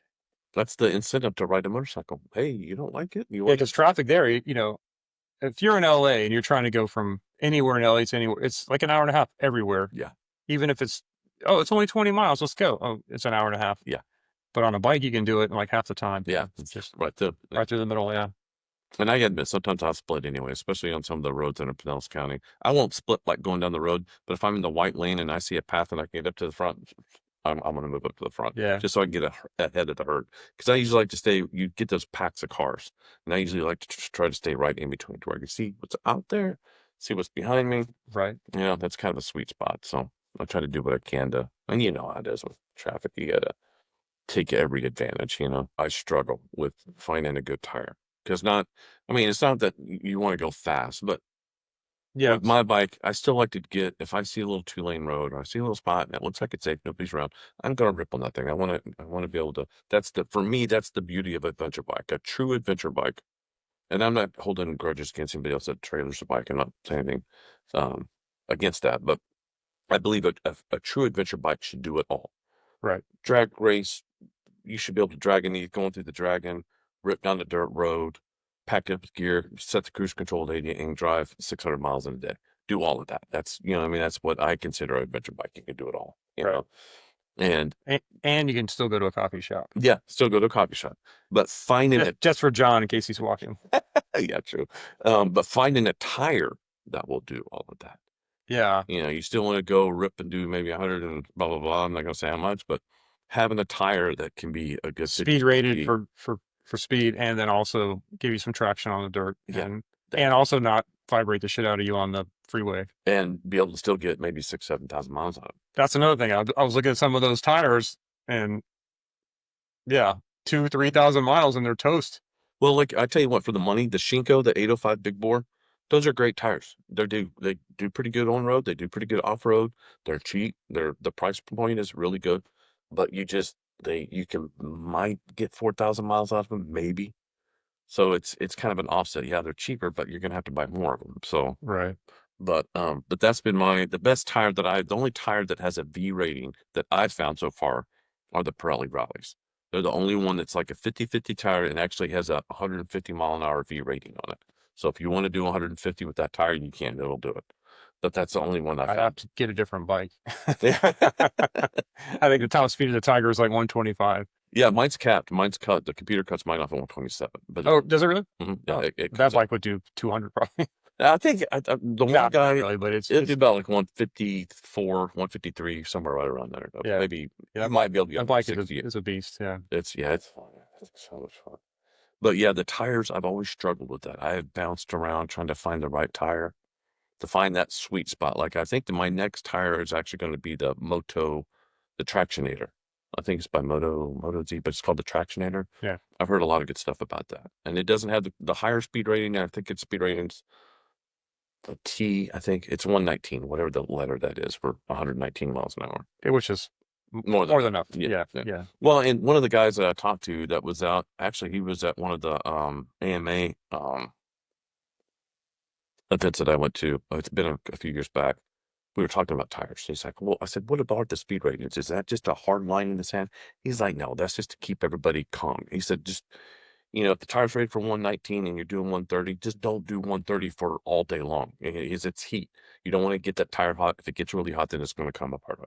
That's the incentive to ride a motorcycle. Hey, you don't like it? You yeah, want because traffic there, if you're in LA and you're trying to go from anywhere in LA to anywhere, it's like an hour and a half everywhere. Yeah. Even if it's only 20 miles, let's go. Oh, it's an hour and a half. Yeah. But on a bike, you can do it in like half the time. Yeah, it's just right through. Right through the middle. Yeah. And I admit, sometimes I'll split anyway, especially on some of the roads in Pinellas County. I won't split like going down the road, but if I'm in the white lane and I see a path and I can get up to the front, I'm going to move up to the front. Yeah. Just so I can get ahead of the herd. Because I usually like to stay, you get those packs of cars. And I usually like to try to stay right in between to where I can see what's out there, see what's behind me. Right. That's kind of a sweet spot. So I try to do what I can to, and you know how it is with traffic. You got to take every advantage. I struggle with finding a good tire. Because it's not that you want to go fast, but Yeah. with my bike, I still like to if I see a little 2-lane road or I see a little spot and it looks like it's safe, nobody's around, I'm going to rip on that thing. I want to be able to, for me, that's the beauty of adventure bike, a true adventure bike. And I'm not holding grudges against anybody else that trailers a bike. I'm not saying anything against that, but I believe a true adventure bike should do it all. Right. Drag race, you should be able to drag in going through the dragon, rip down the dirt road, pack up gear, set the cruise control to 80 and drive 600 miles in a day. Do all of that. That's, that's what I consider an adventure bike. You can do it all, Right. And you can still go to a coffee shop. yeah, still go to a coffee shop, but finding it Just for John in case he's walking. yeah, true. But finding a tire that will do all of that. Yeah. You still want to go rip and do maybe 100 and blah, blah, blah. I'm not going to say how much, but having a tire that can be a good Speed rated for speed, and then also give you some traction on the dirt. Yeah. And also not vibrate the shit out of you on the freeway. And be able to still get maybe 6,000-7,000 miles out of it. That's another thing. I was looking at some of those tires, and yeah, 2,000-3,000 miles and they're toast. Well, like I tell you what, for the money, the Shinko, the 805 Big Bore, those are great tires. They do pretty good on road. They do pretty good off road. They're cheap. The price point is really good, but you might get 4,000 miles out of them, maybe. So it's kind of an offset. Yeah, they're cheaper, but you're gonna have to buy more of them. So Right. But that's been the best tire the only tire that has a V rating that I've found so far are the Pirelli Rallies. They're the only one that's like a 50/50 tire and actually has a 150 mile an hour V rating on it. So if you want to do 150 with that tire, you can. It'll do it. But that's the only one I've I'd have found. to get a different bike. I think the top speed of the Tiger is like 125. Yeah, mine's capped. Mine's cut. The computer cuts mine off at 127. But Oh, does it really? mhm, Oh, yeah, that bike would do 200 probably. I think the one Not guy really, but it'd be about like 154, 153, somewhere right around there. Yeah. Maybe Yeah, you might be able to get that bike 60. is a beast. Yeah. It's fun. It's so much fun. But yeah, the tires, I've always struggled with that. I have bounced around trying to find the right tire, to find that sweet spot. Like I think that my next tire is actually going to be the Moto, the Tractionator. I think it's by Moto Z, but it's called the Tractionator. Yeah. I've heard a lot of good stuff about that. And it doesn't have the higher speed rating. I think its speed rating's a T. I think it's 119, whatever the letter that is, for 119 miles an hour. Which is More more than than enough. yeah, Yeah. yeah. Well, and one of the guys that I talked to that was out, actually, he was at one of the AMA events that I went to. It's been a few years back. We were talking about tires. He's like, well, I said, what about the speed ratings? Is that just a hard line in the sand? He's like, no, that's just to keep everybody calm. He said, just, if the tire's rated for 119 and you're doing 130, just don't do 130 for all day long. It's heat. You don't want to get that tire hot. If it gets really hot, then it's going to come apart.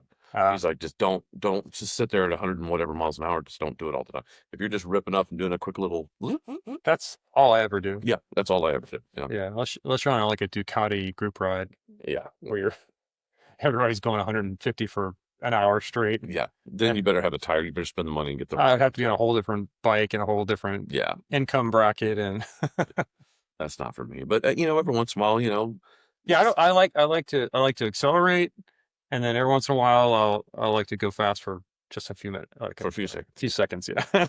He's like, just don't just sit there at 100 and whatever miles an hour. Just don't do it all the time. If you're just ripping up and doing a quick little, That's all I ever do. yeah, that's all I ever do. Yeah. Yeah. Unless you're on like a Ducati group ride Yeah. where everybody's going 150 for an hour straight. Yeah. Then you better have a tire. You better spend the money and get the, I'd have to be on a whole different bike and a whole different yeah, income bracket. And that's not for me. But, every once in a while, yeah, I like to accelerate. And then every once in a while, I'll like to go fast for just a few minutes, like for a few seconds. few seconds. Yeah.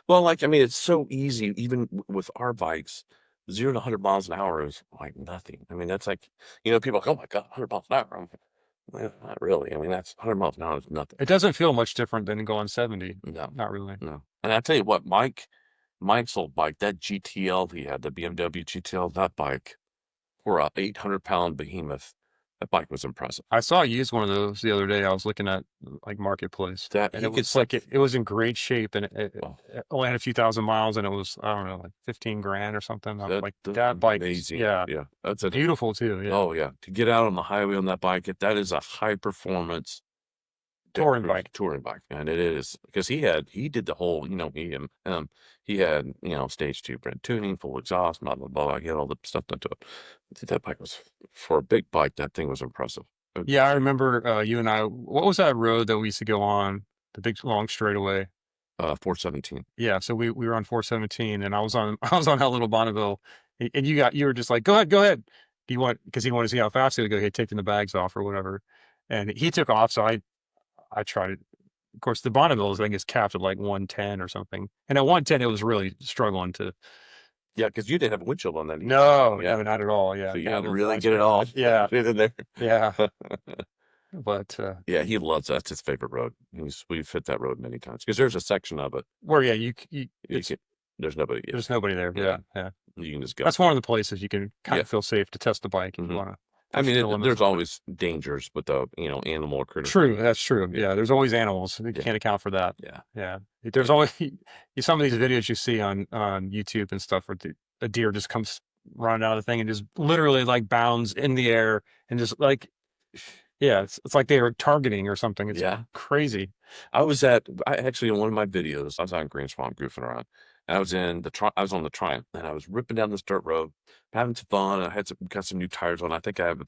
Well, it's so easy, even with our bikes, 0 to 100 miles an hour is like nothing. That's like, people are like, oh my God, 100 miles an hour. I'm like, well, not really. That's 100 miles an hour is nothing. It doesn't feel much different than going 70. No, Not really. no. And I tell you what, Mike's old bike, that GTL he had, the BMW GTL, that bike, for a 800-pound behemoth, that bike was impressive. I saw you use one of those the other day. I was looking at like Marketplace, That and he it could was like it was in great shape, and it Well, only had a few thousand miles, and it was, I don't know, like 15 grand or something. I was like, that's that bike, amazing. yeah, Yeah, that's a beautiful too. Yeah, oh yeah, to get out on the highway on that bike, that is a high performance touring bike. and it is, because he did the whole, he had, stage 2 brand tuning, full exhaust, blah blah blah. He had all the stuff done to it. That bike was, for a big bike, that thing was impressive. Yeah, I remember you and I. What was that road that we used to go on? The big long straightaway. 417. Yeah, so we were on 417, and I was on I was on that little Bonneville, and you were just like, go ahead. Do you want, because he wanted to see how fast he would go. He'd taken the bags off or whatever, and he took off. So I tried it. Of course, the Bonneville thing is capped at like 110 or something, and at 110 it was really struggling to. Yeah, because you didn't have a windshield on that either. No, Yeah. no, not at all. Yeah, So you yeah, had to those really guys get it were- off. Yeah, Get in there. yeah, but Yeah, he loves that. That's his favorite road. We've hit that road many times, because there's a section of it. where yeah, There's nobody. Yeah, there's nobody there. Yeah. Yeah. you can just go. That's one of the places you can kind Yeah. of feel safe to test the bike if Mhm. you want to. there's always dangers with the, animal or critter. True, that's true. Yeah. Yeah, there's always animals. You Yeah. can't account for that. Yeah. Yeah, there's always some of these videos you see on YouTube and stuff where a deer just comes running out of the thing and just literally like bounds in the air and just like, yeah, it's like they were targeting or something. It's Yeah. crazy. I actually, in one of my videos, I was on Green Swamp goofing around, and I was on the Triumph, and I was ripping down this dirt road, having some fun. I got some new tires on. I think I had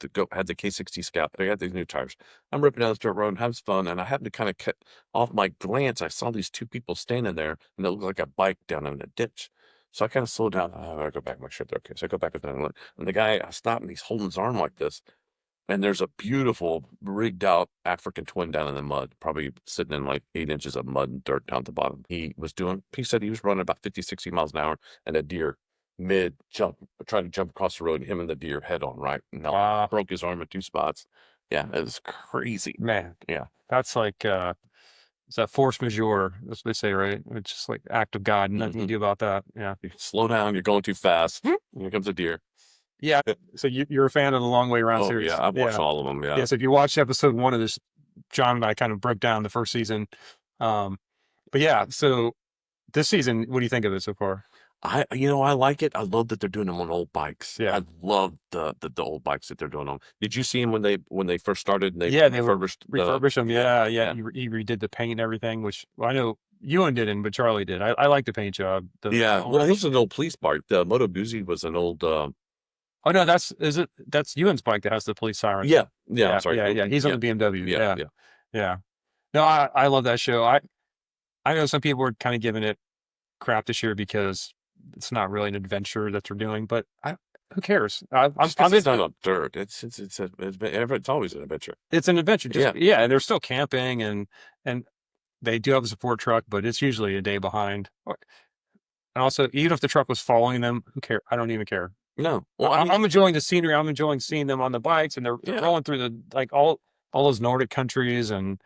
the K60 Scout, but I got these new tires. I'm ripping down this dirt road and having some fun, and I happened to kind of cut off my glance. I saw these two people standing there, and it looked like a bike down in a ditch. So I kind of slowed down. I go back, make sure they're okay. So I go back and look, and the guy, I stopped, and he's holding his arm like this. And there's a beautiful rigged out African twin down in the mud, probably sitting in like 8 inches of mud and dirt down at the bottom. He said he was running about 50, 60 miles an hour, and a deer mid jump, trying to jump across the road, and him and the deer head on, right? No, Wow. broke his arm in 2 spots. Yeah, it was crazy. Man, Yeah. that's like it's that force majeure. That's what they say, right? It's just like act of God. Nothing you Mhm. do about that. Yeah. You slow down, you're going too fast. Here comes a deer. Yeah. So you're a fan of the Long Way Around Oh, series? yeah, I've watched all of them. Yeah. Yeah. So if you watched episode 1 of this, John and I kind of broke down the first season. But yeah, so this season, what do you think of it so far? I like it. I love that they're doing them on old bikes. Yeah. I love the old bikes that they're doing on. Did you see them when they first started? And they Yeah, they were refurbished them. Yeah. yeah. He redid the paint and everything, which I know Ewan didn't, but Charlie did. I like the paint job. Yeah. Well, this is an old police bike. The Moto Guzzi was an old. Oh no, that's Ewan's bike that has the police siren. Yeah. I'm sorry. Yeah. He's on the BMW. Yeah. Yeah. No, I love that show. I know some people were kind of giving it crap this year because it's not really an adventure that they're doing, but who cares? I'm It's not on dirt. It's always an adventure. It's an adventure. And they're still camping and they do have a support truck, but it's usually a day behind. And also, even if the truck was following them, who cares? I don't even care. No. Well, I mean, I'm enjoying the scenery. I'm enjoying seeing them on the bikes, and they're Yeah. rolling through the like all those Nordic countries, and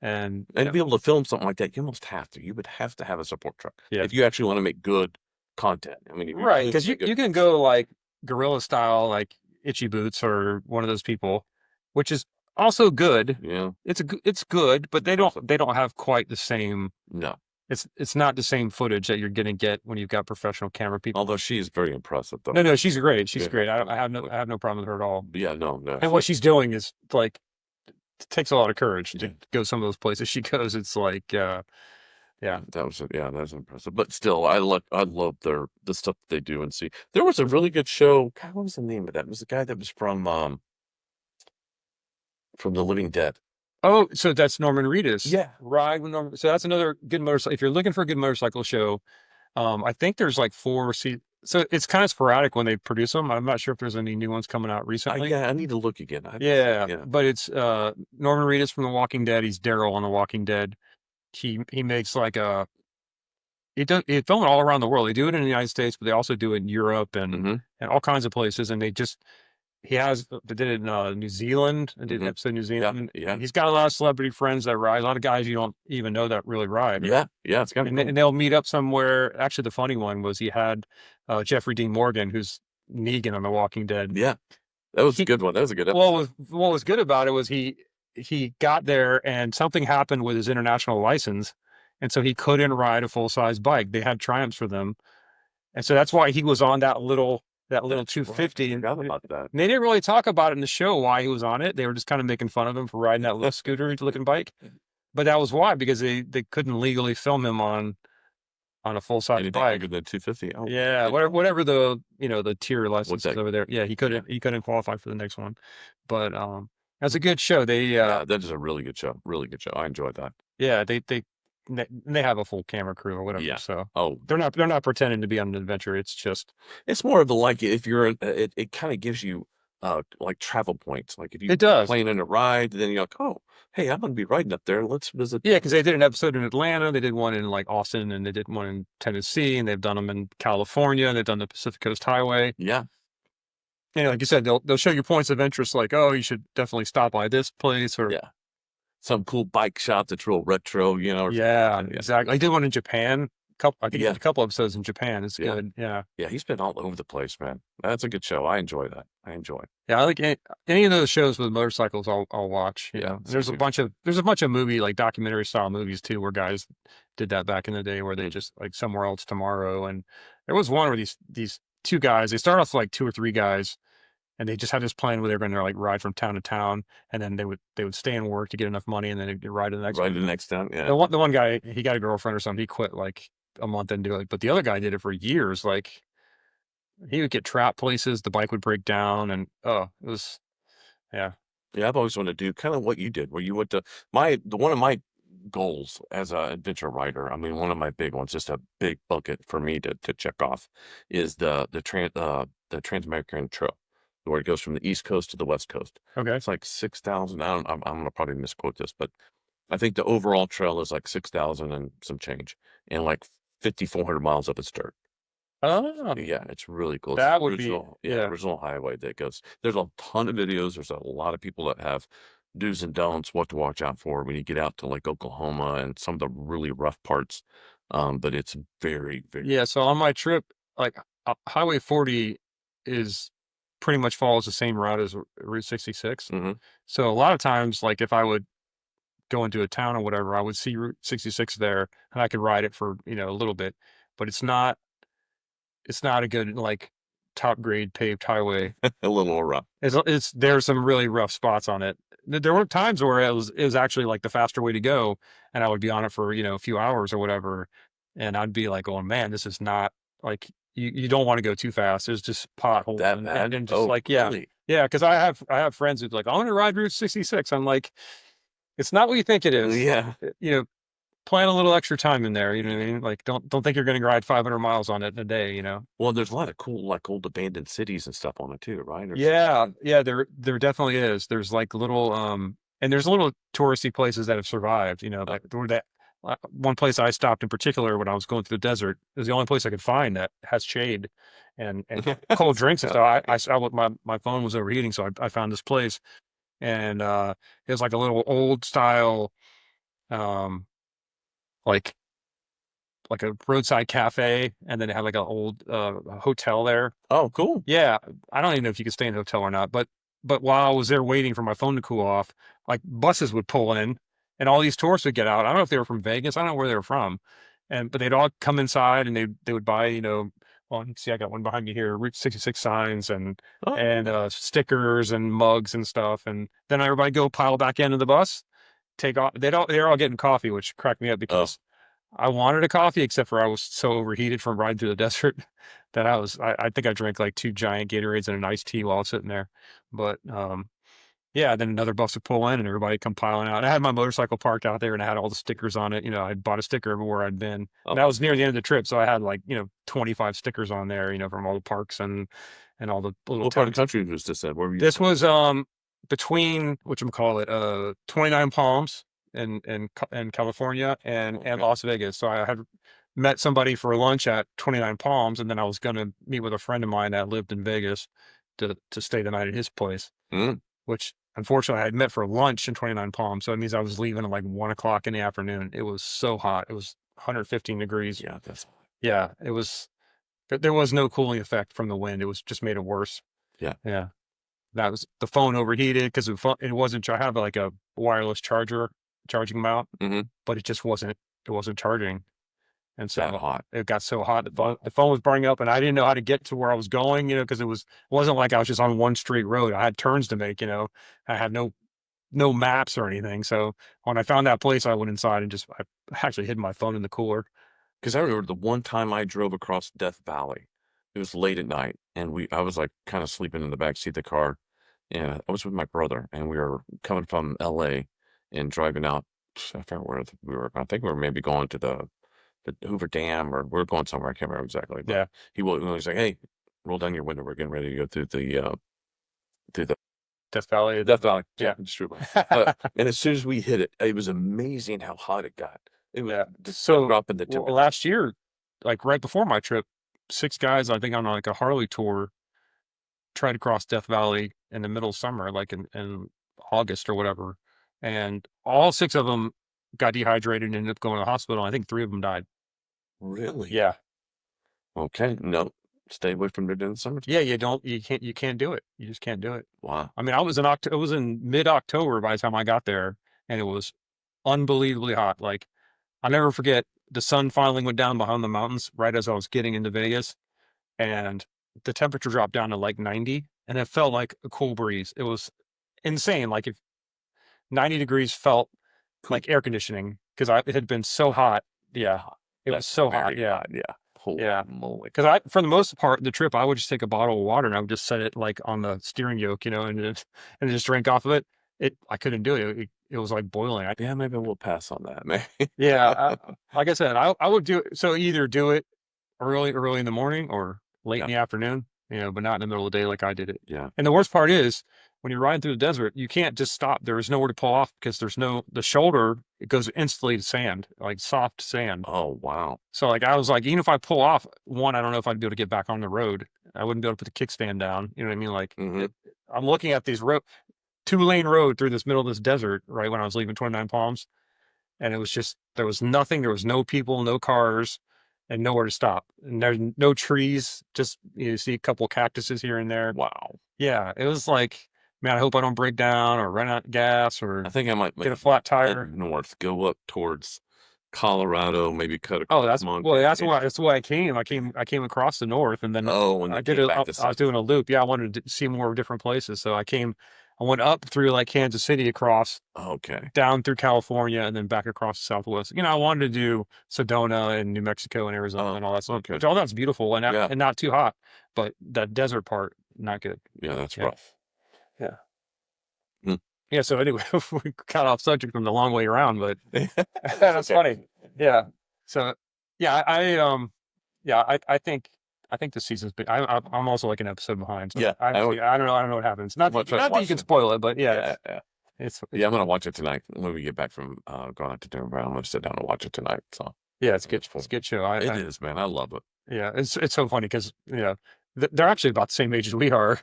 to be able to film something like that, you almost have to. You would have to have a support truck Yeah. if you actually want to make good content. I mean, if you right, really because wanna make you can go like guerrilla style, like Itchy Boots or one of those people, which is also good. yeah, It's good, but they don't have quite the same. no. It's not the same footage that you're gonna get when you've got professional camera people. Although she is very impressive, though. No, she's great. She's Yeah. great. I have no problem with her at all. Yeah, no. And what she's doing is like it takes a lot of courage to go some of those places she goes. It's like yeah. That's impressive. But still, I love the stuff that they do and see. There was a really good show. God, what was the name of that? It was the guy that was from The Living Dead. Oh, so that's Norman Reedus. Yeah. Ride with Norman. So that's another good motorcycle. If you're looking for a good motorcycle show, I think there's like 4 seasons. So it's kind of sporadic when they produce them. I'm not sure if there's any new ones coming out recently. Yeah, I need to look again. Yeah, but it's Norman Reedus from The Walking Dead. He's Daryl on The Walking Dead. He makes like a he film it all around the world. They do it in the United States, but they also do it in Europe and all kinds of places. And they did it in New Zealand. I did an episode in New Zealand. Yeah. He's got a lot of celebrity friends that ride. A lot of guys you don't even know that really ride. Yeah, it's kind of And, and they'll meet up somewhere. Actually, the funny one was he had Jeffrey Dean Morgan, who's Negan on The Walking Dead. Yeah, that was a good one. That was a good episode. What was good about it was he got there and something happened with his international license, and so he couldn't ride a full size bike. They had Triumphs for them, and so that's why he was on that little 250. I forgot about that. And they didn't really talk about it in the show why he was on it. They were just kind of making fun of him for riding that little scooter looking bike. But that was why, because they couldn't legally film him on a full size Anything bike. bigger than 250. Oh, Yeah, whatever the the tier license that? is over there. Yeah, he couldn't qualify for the next one. But that's a good show. They Yeah, that is a really good show. Really good show. I enjoyed that. yeah, they have a full camera crew or whatever. Yeah. So Oh, they're not pretending to be on an adventure. It's just it's more of the like if you're it kind of gives you like travel points. Like if you It does. plan in a ride, then you're like, oh, hey, I'm gonna be riding up there. Let's visit. yeah, because they did an episode in Atlanta. They did one in like Austin, and they did one in Tennessee, and they've done them in California. They've done the Pacific Coast Highway. Yeah. Like you said, they'll show you points of interest, like, oh, you should definitely stop by this place, or Yeah. Some cool bike shot that's real retro, or yeah, something. exactly. I did one in Japan. I think he Yeah. did a couple episodes in Japan. It's Yeah. good. Yeah. Yeah, he's been all over the place, man. That's a good show. I enjoy that. I enjoy it. Yeah, I like any of those shows with motorcycles. I'll watch. Yeah, Yeah, it's there's a good. bunch of movie like documentary style movies too, where guys did that back in the day, where they just like Somewhere Else Tomorrow, and there was one where these 2 guys. They start off like 2 or 3 guys, and they just had this plan where they're going to like ride from town to town, and then they would stay and work to get enough money, and then they'd ride to the next. Right to the next town. Yeah. The one guy, he got a girlfriend or something. He quit like a month into it, but the other guy did it for years. Like he would get trapped places, the bike would break down, and it was yeah. Yeah, I've always wanted to do kind of what you did, where you went to one of my goals as an adventure rider. I mean, one of my big ones, just a big bucket for me to check off, is the Trans-American Trail, where it goes from the East Coast to the West Coast. Okay. It's like 6,000. I'm gonna probably misquote this, but I think the overall trail is like 6,000 and some change, and like 5,400 miles of it's dirt. Oh, Yeah, it's really cool. It's that would be original, original highway that goes. There's a ton of videos. There's a lot of people that have do's and don'ts, what to watch out for when you get out to like Oklahoma and some of the really rough parts. But it's very, very yeah. So on my trip, like Highway 40 is pretty much follows the same route as Route 66. Mhm. So a lot of times, like if I would go into a town or whatever, I would see Route 66 there, and I could ride it for a little bit, but it's not a good like top grade paved highway. a little more rough. There's some really rough spots on it. There were times where it was actually like the faster way to go, and I would be on it for a few hours or whatever, and I'd be like, "Oh man, this is not like you don't want to go too fast. There's just potholes That and bad? and just Oh, like yeah, really? yeah." Because I have friends who's like, "I want to ride Route 66." I'm like, "It's not what you think it is." Yeah. Plan a little extra time in there. You know what I mean? Like don't think you're going to ride 500 miles on it in a day. Well, there's a lot of cool, like old abandoned cities and stuff on it too, right? Yeah, there definitely is. There's like little and there's little touristy places that have survived, like where one place I stopped in particular when I was going through the desert is the only place I could find that has shade and cold drinks and stuff. I saw my phone was overheating, so I found this place, and it was like a little old style, um, like a roadside cafe, and then it had like an old hotel there. Oh, cool. Yeah, I don't even know if you could stay in a hotel or not, but while I was there waiting for my phone to cool off, like buses would pull in and all these tourists would get out. I don't know if they were from Vegas. I don't know where they were from. But they'd all come inside and they would buy, well, you can see I got one behind me here, Route 66 signs Oh, and stickers and mugs and stuff. And then everybody go pile back into the bus, take off. They're all getting coffee, which cracked me up oh, because I wanted a coffee, except for I was so overheated from riding through the desert that I think I drank like 2 giant Gatorades and an iced tea while I was sitting there. But yeah, then another bus would pull in and everybody come piling out. I had my motorcycle parked out there and I had all the stickers on it. I bought a sticker everywhere I'd been. oh, And that was near the end of the trip, so I had like 25 stickers on there. From all the parks and all the little what part of towns. the country was this at? Where were you? This was between whatchamacallit, 29 Palms in California and Okay. Las Vegas. So I had met somebody for lunch at 29 Palms, and then I was gonna meet with a friend of mine that lived in Vegas to stay the night at his place, Mm, which unfortunately I had met for lunch in 29 Palms. So it means I was leaving at like 1 o'clock in the afternoon. It was so hot. It was 115 degrees. yeah, that's Yeah, it was. There was no cooling effect from the wind. It was just made it worse. yeah. Yeah. That was the phone overheated because it wasn't. I have like a wireless charging mount, Hmm. but it wasn't charging, and That so hot. it got so hot the phone was burning up, and I didn't know how to get to where I was going, because it wasn't like I was just on one straight road. I had turns to make, I had no maps or anything. So when I found that place, I went inside and I actually hid my phone in the cooler. Because I remember the one time I drove across Death Valley. It was late at night, and I was like kind of sleeping in the back seat of the car, and I was with my brother, and we were coming from LA and driving out. I forgot where we were. I think we were maybe going to the Hoover Dam, or we are going somewhere. I can't remember exactly. But Yeah, he was like, "Hey, roll down your window. We're getting ready to go through the Death Valley. Death Valley." Yeah. It's true. And as soon as we hit it, it was amazing how hot it got. It was Yeah. just So drop in the temperature. last year, like right before my trip, 6 guys, I think on like a Harley tour, tried to cross Death Valley in the middle of summer, like in August or whatever. And all 6 of them got dehydrated and ended up going to the hospital. I think 3 of them died. Really? Yeah. Okay. No, stay away from it in the summer. Yeah. You can't do it. You just can't do it. Wow. I mean, it was in mid-October by the time I got there, and it was unbelievably hot. Like, I'll never forget, the sun finally went down behind the mountains right as I was getting into Vegas, and the temperature dropped down to like 90, and it felt like a cool breeze. It was insane. Like, if 90 degrees felt like air conditioning, because it had been so hot. Yeah, it was That's so hot. very Yeah, hot. Yeah. Holy yeah. moly. Because for the most part, the trip, I would just take a bottle of water and I would just set it like on the steering yoke, and just drink off of it. I couldn't do it. It was like boiling. Yeah, maybe we'll pass on that, man. Yeah, like I said, I would do it. So either do it early in the morning or late in the afternoon, but not in the middle of the day like I did it. Yeah. And the worst part is when you're riding through the desert, you can't just stop. There is nowhere to pull off because the shoulder, it goes instantly to sand, like soft sand. Oh, wow. So like I was like, even if I pull off, one, I don't know if I'd be able to get back on the road. I wouldn't be able to put the kickstand down. You know what I mean? Like Mhm. I'm looking at these 2-lane road through this middle of this desert, right when I was leaving 29 Palms. And it was just, there was nothing. There was no people, no cars, and nowhere to stop. And there's no trees, just you see a couple cactuses here and there. Wow. Yeah, it was like, man, I hope I don't break down or run out of gas or I think I might get a flat tire. head north, go up towards Colorado, maybe cut Oh, across Montana. that's why I came. I came across the north, and then Oh, and I then did came it. back I to was south. doing a loop. Yeah, I wanted to see more different places, so I went up through like Kansas City, across Okay. down through California, and then back across the Southwest. I wanted to do Sedona and New Mexico and Arizona Oh, and all that stuff. okay. Which all that's beautiful and Yeah. and not too hot, but that desert part not good. Yeah, that's Yeah. rough. Yeah. Hmm. Yeah. So anyway, we got off subject from the long way around, but that's Okay. funny. Yeah. So yeah, I think the season's been. I'm also like an episode behind. So Yeah, I don't know what happens. Not Well, try to that you watch can it. spoil it, but yeah. Yeah. It's Yeah, I'm gonna watch it tonight when we get back from going out to dinner. I'm gonna sit down and watch it tonight. So yeah, it's good. it's It's fun. a good show. It is, man. I love it. Yeah, it's so funny because they're actually about the same age as we are.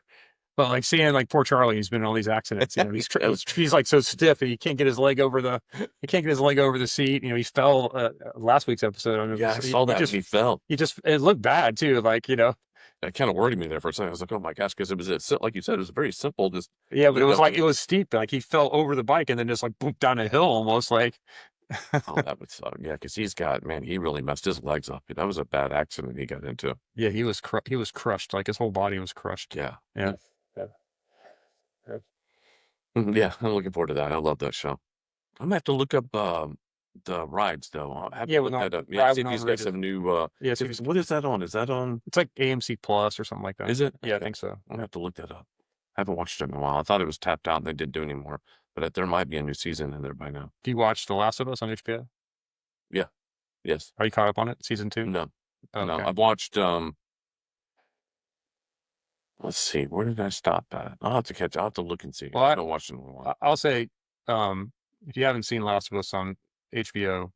But like seeing like poor Charlie, he's been in all these accidents. He's like so stiff, he can't get his leg over the seat. He fell last week's episode. I mean, Yeah, I saw that. He fell. it looked bad too. Like That kind of worried me there for a second. I was like, oh my gosh, because it was like you said, it was very simple. Just yeah, but it was no, like it was steep. Like he fell over the bike and then just like booped down a hill almost. Like oh, that would suck. Yeah, because he really messed his legs up. That was a bad accident he got into. yeah, he was crushed. Like his whole body was crushed. Yeah. Yeah. Yeah. Yeah, I'm looking forward to that. I love that show. I'm gonna have to look up the rides though. I'll have to Yeah, look with that up. Ride Yeah, with see if he's Norman got some Reedus. new Yeah, see if what is that on? Is that on? it's like AMC Plus or something like that. Is it? Yeah, I Okay. think so. I'm gonna have to look that up. I haven't watched it in a while. I thought it was tapped out and they didn't do anymore. But there might be a new season in there by now. Do you watch The Last of Us on HBO? Yeah. Yes. Are you caught up on it? Season 2? No. Oh, No. okay. I've watched let's see, where did I stop at? I'll have to look and see. Well, I haven't watched it in a while. I'll say, if you haven't seen Last of Us on HBO,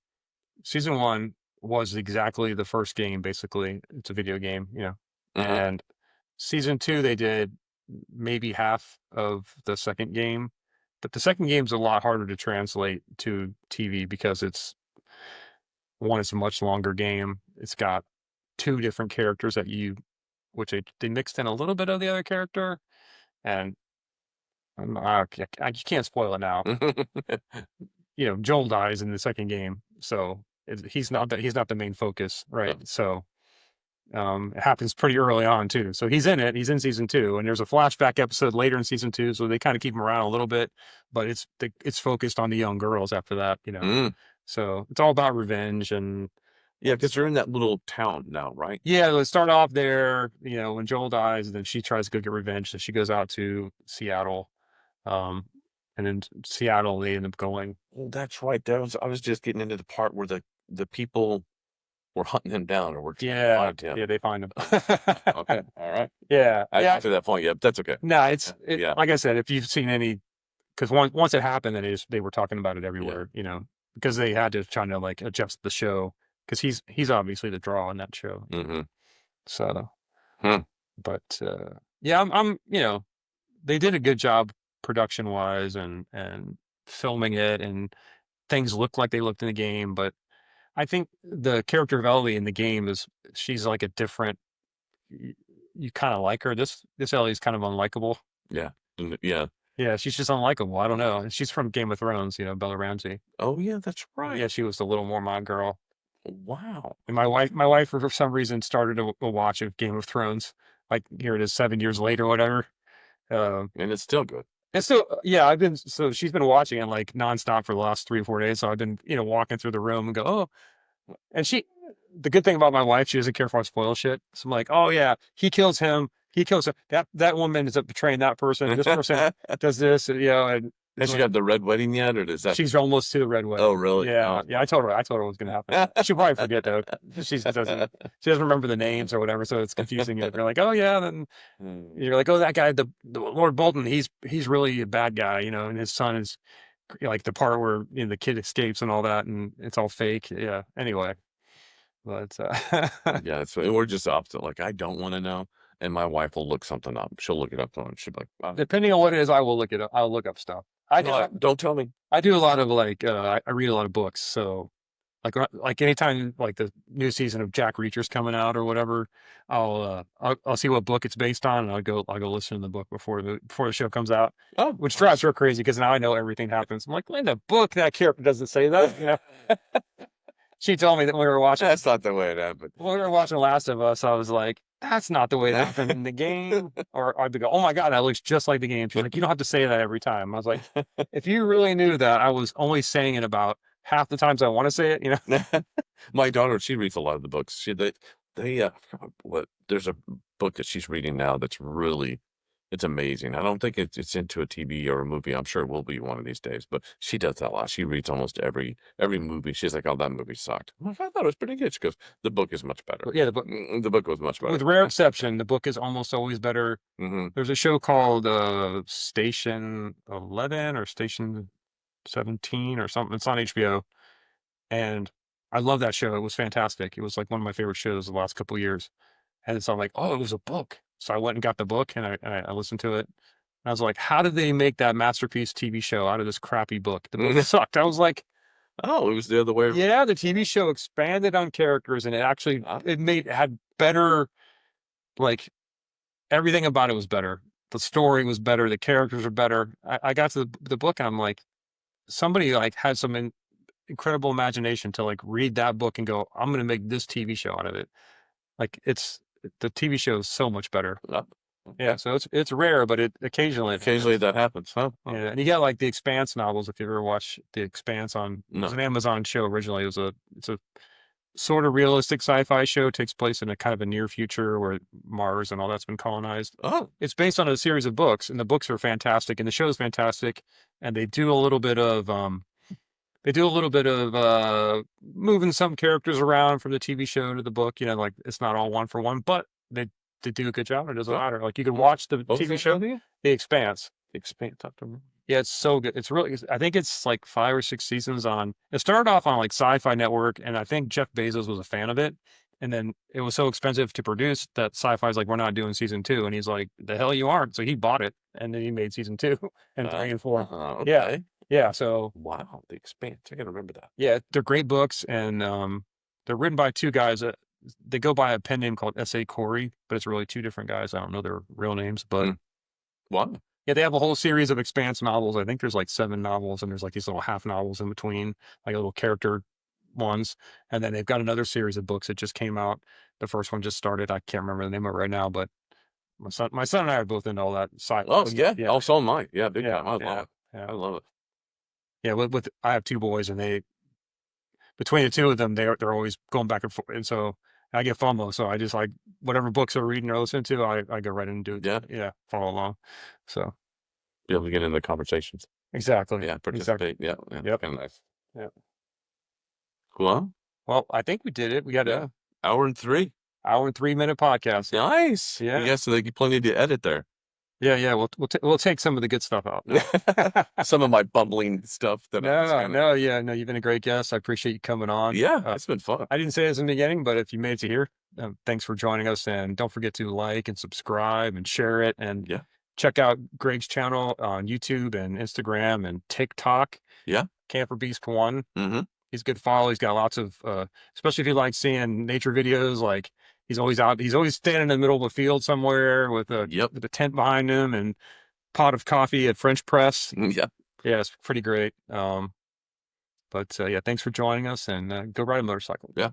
season 1 was exactly the first game. Basically, it's a video game, and season 2 they did maybe half of the second game, but the second game's a lot harder to translate to TV because it's a much longer game. It's got 2 different characters which they mixed in a little bit of the other character, and you can't spoil it now. Joel dies in the second game, so he's not the main focus, right? Yeah. So it happens pretty early on too. So he's in it. He's in season 2, and there's a flashback episode later in season 2, so they kind of keep him around a little bit, but it's focused on the young girls after that. So it's all about revenge and. Yeah, because they're in that little town now, right? Yeah, let's start off there, when Joel dies, and then she tries to go get revenge. So she goes out to Seattle. And then Seattle, they end up going. Well, that's right. I was just getting into the part where the people were hunting him down or were trying to find him. Yeah, they find him. Okay, all right. Yeah. I got to that point yet, but that's okay. No, Yeah. like I said, if you've seen any, because once it happened, then they were talking about it everywhere, because they had to try to like adjust the show, because he's obviously the draw in that show. Mm-hmm. So, Hmm. but yeah, I'm they did a good job production wise and filming it, and things look like they looked in the game, but I think the character of Ellie in the game she's like a different, you kind of like her. This Ellie's kind of unlikable. Yeah. Yeah. Yeah, she's just unlikable. I don't know. And she's from Game of Thrones, Bella Ramsey. Oh yeah, that's right. Yeah, she was the Little Mormont girl. Wow. And my wife for some reason started a watch of Game of Thrones. Like here it is 7 years later, or whatever. And it's still good. And so, yeah, she's been watching it like nonstop for the last 3 or 4 days. So I've been, walking through the room and go, oh, and the good thing about my wife, she doesn't care if I spoil shit. So I'm like, oh yeah, he kills him. That woman ends up betraying that person. This person does this, and Has she got the red wedding yet, or does that? she's almost to the red wedding. Oh really? Yeah, Oh. yeah. I told her it was gonna happen. She'll probably forget though. She doesn't remember the names or whatever, so it's confusing. You're like, oh yeah, then you're like, oh, that guy, the Lord Bolton, he's really a bad guy, and his son is like the part where the kid escapes and all that, and it's all fake. Yeah. Anyway, but Yeah, we're just opposite. Like I don't want to know, and my wife will look something up. She'll look it up and she'll be like, wow. depending on what it is, I will look it up. I'll look up stuff. Don't tell me. I do a lot of like I read a lot of books, so like anytime like the new season of Jack Reacher's coming out or whatever, I'll see what book it's based on, and I'll go listen to the book before the show comes out. Oh, Which drives her crazy because now I know everything happens. I'm like, in the book that character doesn't say that. She told me that when we were watching. that's not the way it happened. When we were watching Last of Us, I was like, that's not the way it happened in the game. Or I'd go, oh my God, that looks just like the game. She's like, you don't have to say that every time. I was like, if you really knew that, I was only saying it about half the times I want to say it, My daughter, she reads a lot of the books. There's a book that she's reading now that's really It's amazing. I don't think it's into a TV or a movie. I'm sure it will be one of these days. But she does that a lot. She reads almost every movie. She's like, "Oh, that movie sucked." I'm like, I thought it was pretty good. She goes, "The book is much better." But yeah, the book, The book was much better. with rare exception, the book is almost always better. Hmm. There's a show called Station 11 or Station 17 or something. It's on HBO, and I love that show. It was fantastic. It was like one of my favorite shows the last couple of years. And so I'm like, oh, it was a book. So I went and got the book and I listened to it. And I was like, how did they make that masterpiece TV show out of this crappy book? The book sucked. I was like, Oh, it was the other way. yeah, the TV show expanded on characters and it actually Ah. had better, like, everything about it was better. The story was better. The characters were better. I got to the book and I'm like, somebody like had some incredible imagination to like read that book and go, I'm going to make this TV show out of it. Like the TV show is so much better. Ah, Yeah, so it's rare, but it occasionally Occasionally that happens, huh? Yeah, and you got like the Expanse novels. If you ever watch the Expanse it was an Amazon show originally. It's a sort of realistic sci-fi show. It takes place in a kind of a near future where Mars and all that's been colonized. Oh, It's based on a series of books, and the books are fantastic, and the show is fantastic. And they do a little bit of moving some characters around from the TV show to the book. You know, like it's not all one for one, but they do a good job. It doesn't Oh. matter. Like you can watch the what was TV that show, again? The Expanse. Expand. Talk to me. Yeah, it's so good. It's really, I think it's like 5 or 6 seasons on. It started off on like Sci-Fi Network, and I think Jeff Bezos was a fan of it. And then it was so expensive to produce that Sci-Fi's like, we're not doing season 2. And he's like, the hell you aren't. So he bought it, and then he made season 2 and 3 and 4. Okay. Yeah. So Wow, the Expanse. I gotta remember that. yeah, they're great books, and they're written by 2 guys. They go by a pen name called S.A. Corey, but it's really 2 different guys. I don't know their real names, but Wow. yeah, they have a whole series of Expanse novels. I think there's like 7 novels, and there's like these little half novels in between, like little character ones. And then they've got another series of books that just came out. The first one just started. I can't remember the name of it right now, but my son and I are both into all that sci-fi. Oh stuff. yeah. Also on mine. Yeah, big Yeah, time. I love yeah, it. yeah. I love it. Yeah, with I have 2 boys, and they between the 2 of them, they're always going back and forth, and so I get FOMO. So I just like whatever books they're reading or listening to, I go right in and do it. Yeah. Follow along. So Be able to get into the conversations. exactly. Yeah, Exactly. participate. Yeah. Yep. Kind of nice. Yeah. Cool. Well, I think we did it. We got Yeah. a Hour and 3. hour and 3-minute podcast. Nice. Yeah. Yeah. So they get plenty to edit there. Yeah. We'll take some of the good stuff out. Some of my bumbling stuff that I was kinda- No. You've been a great guest. I appreciate you coming on. Yeah, it's been fun. I didn't say this in the beginning, but if you made it to here, thanks for joining us, and don't forget to like and subscribe and share it, and Yeah. check out Greg's channel on YouTube and Instagram and TikTok. Yeah. Camper Beast 1. Mm-hmm. He's a good follow. He's got lots of, especially if you like seeing nature videos, like he's always out. He's always standing in the middle of a field somewhere with a tent behind him and pot of coffee at French press. Yeah. Yeah, it's pretty great. But yeah, thanks for joining us, and go ride a motorcycle. Yeah.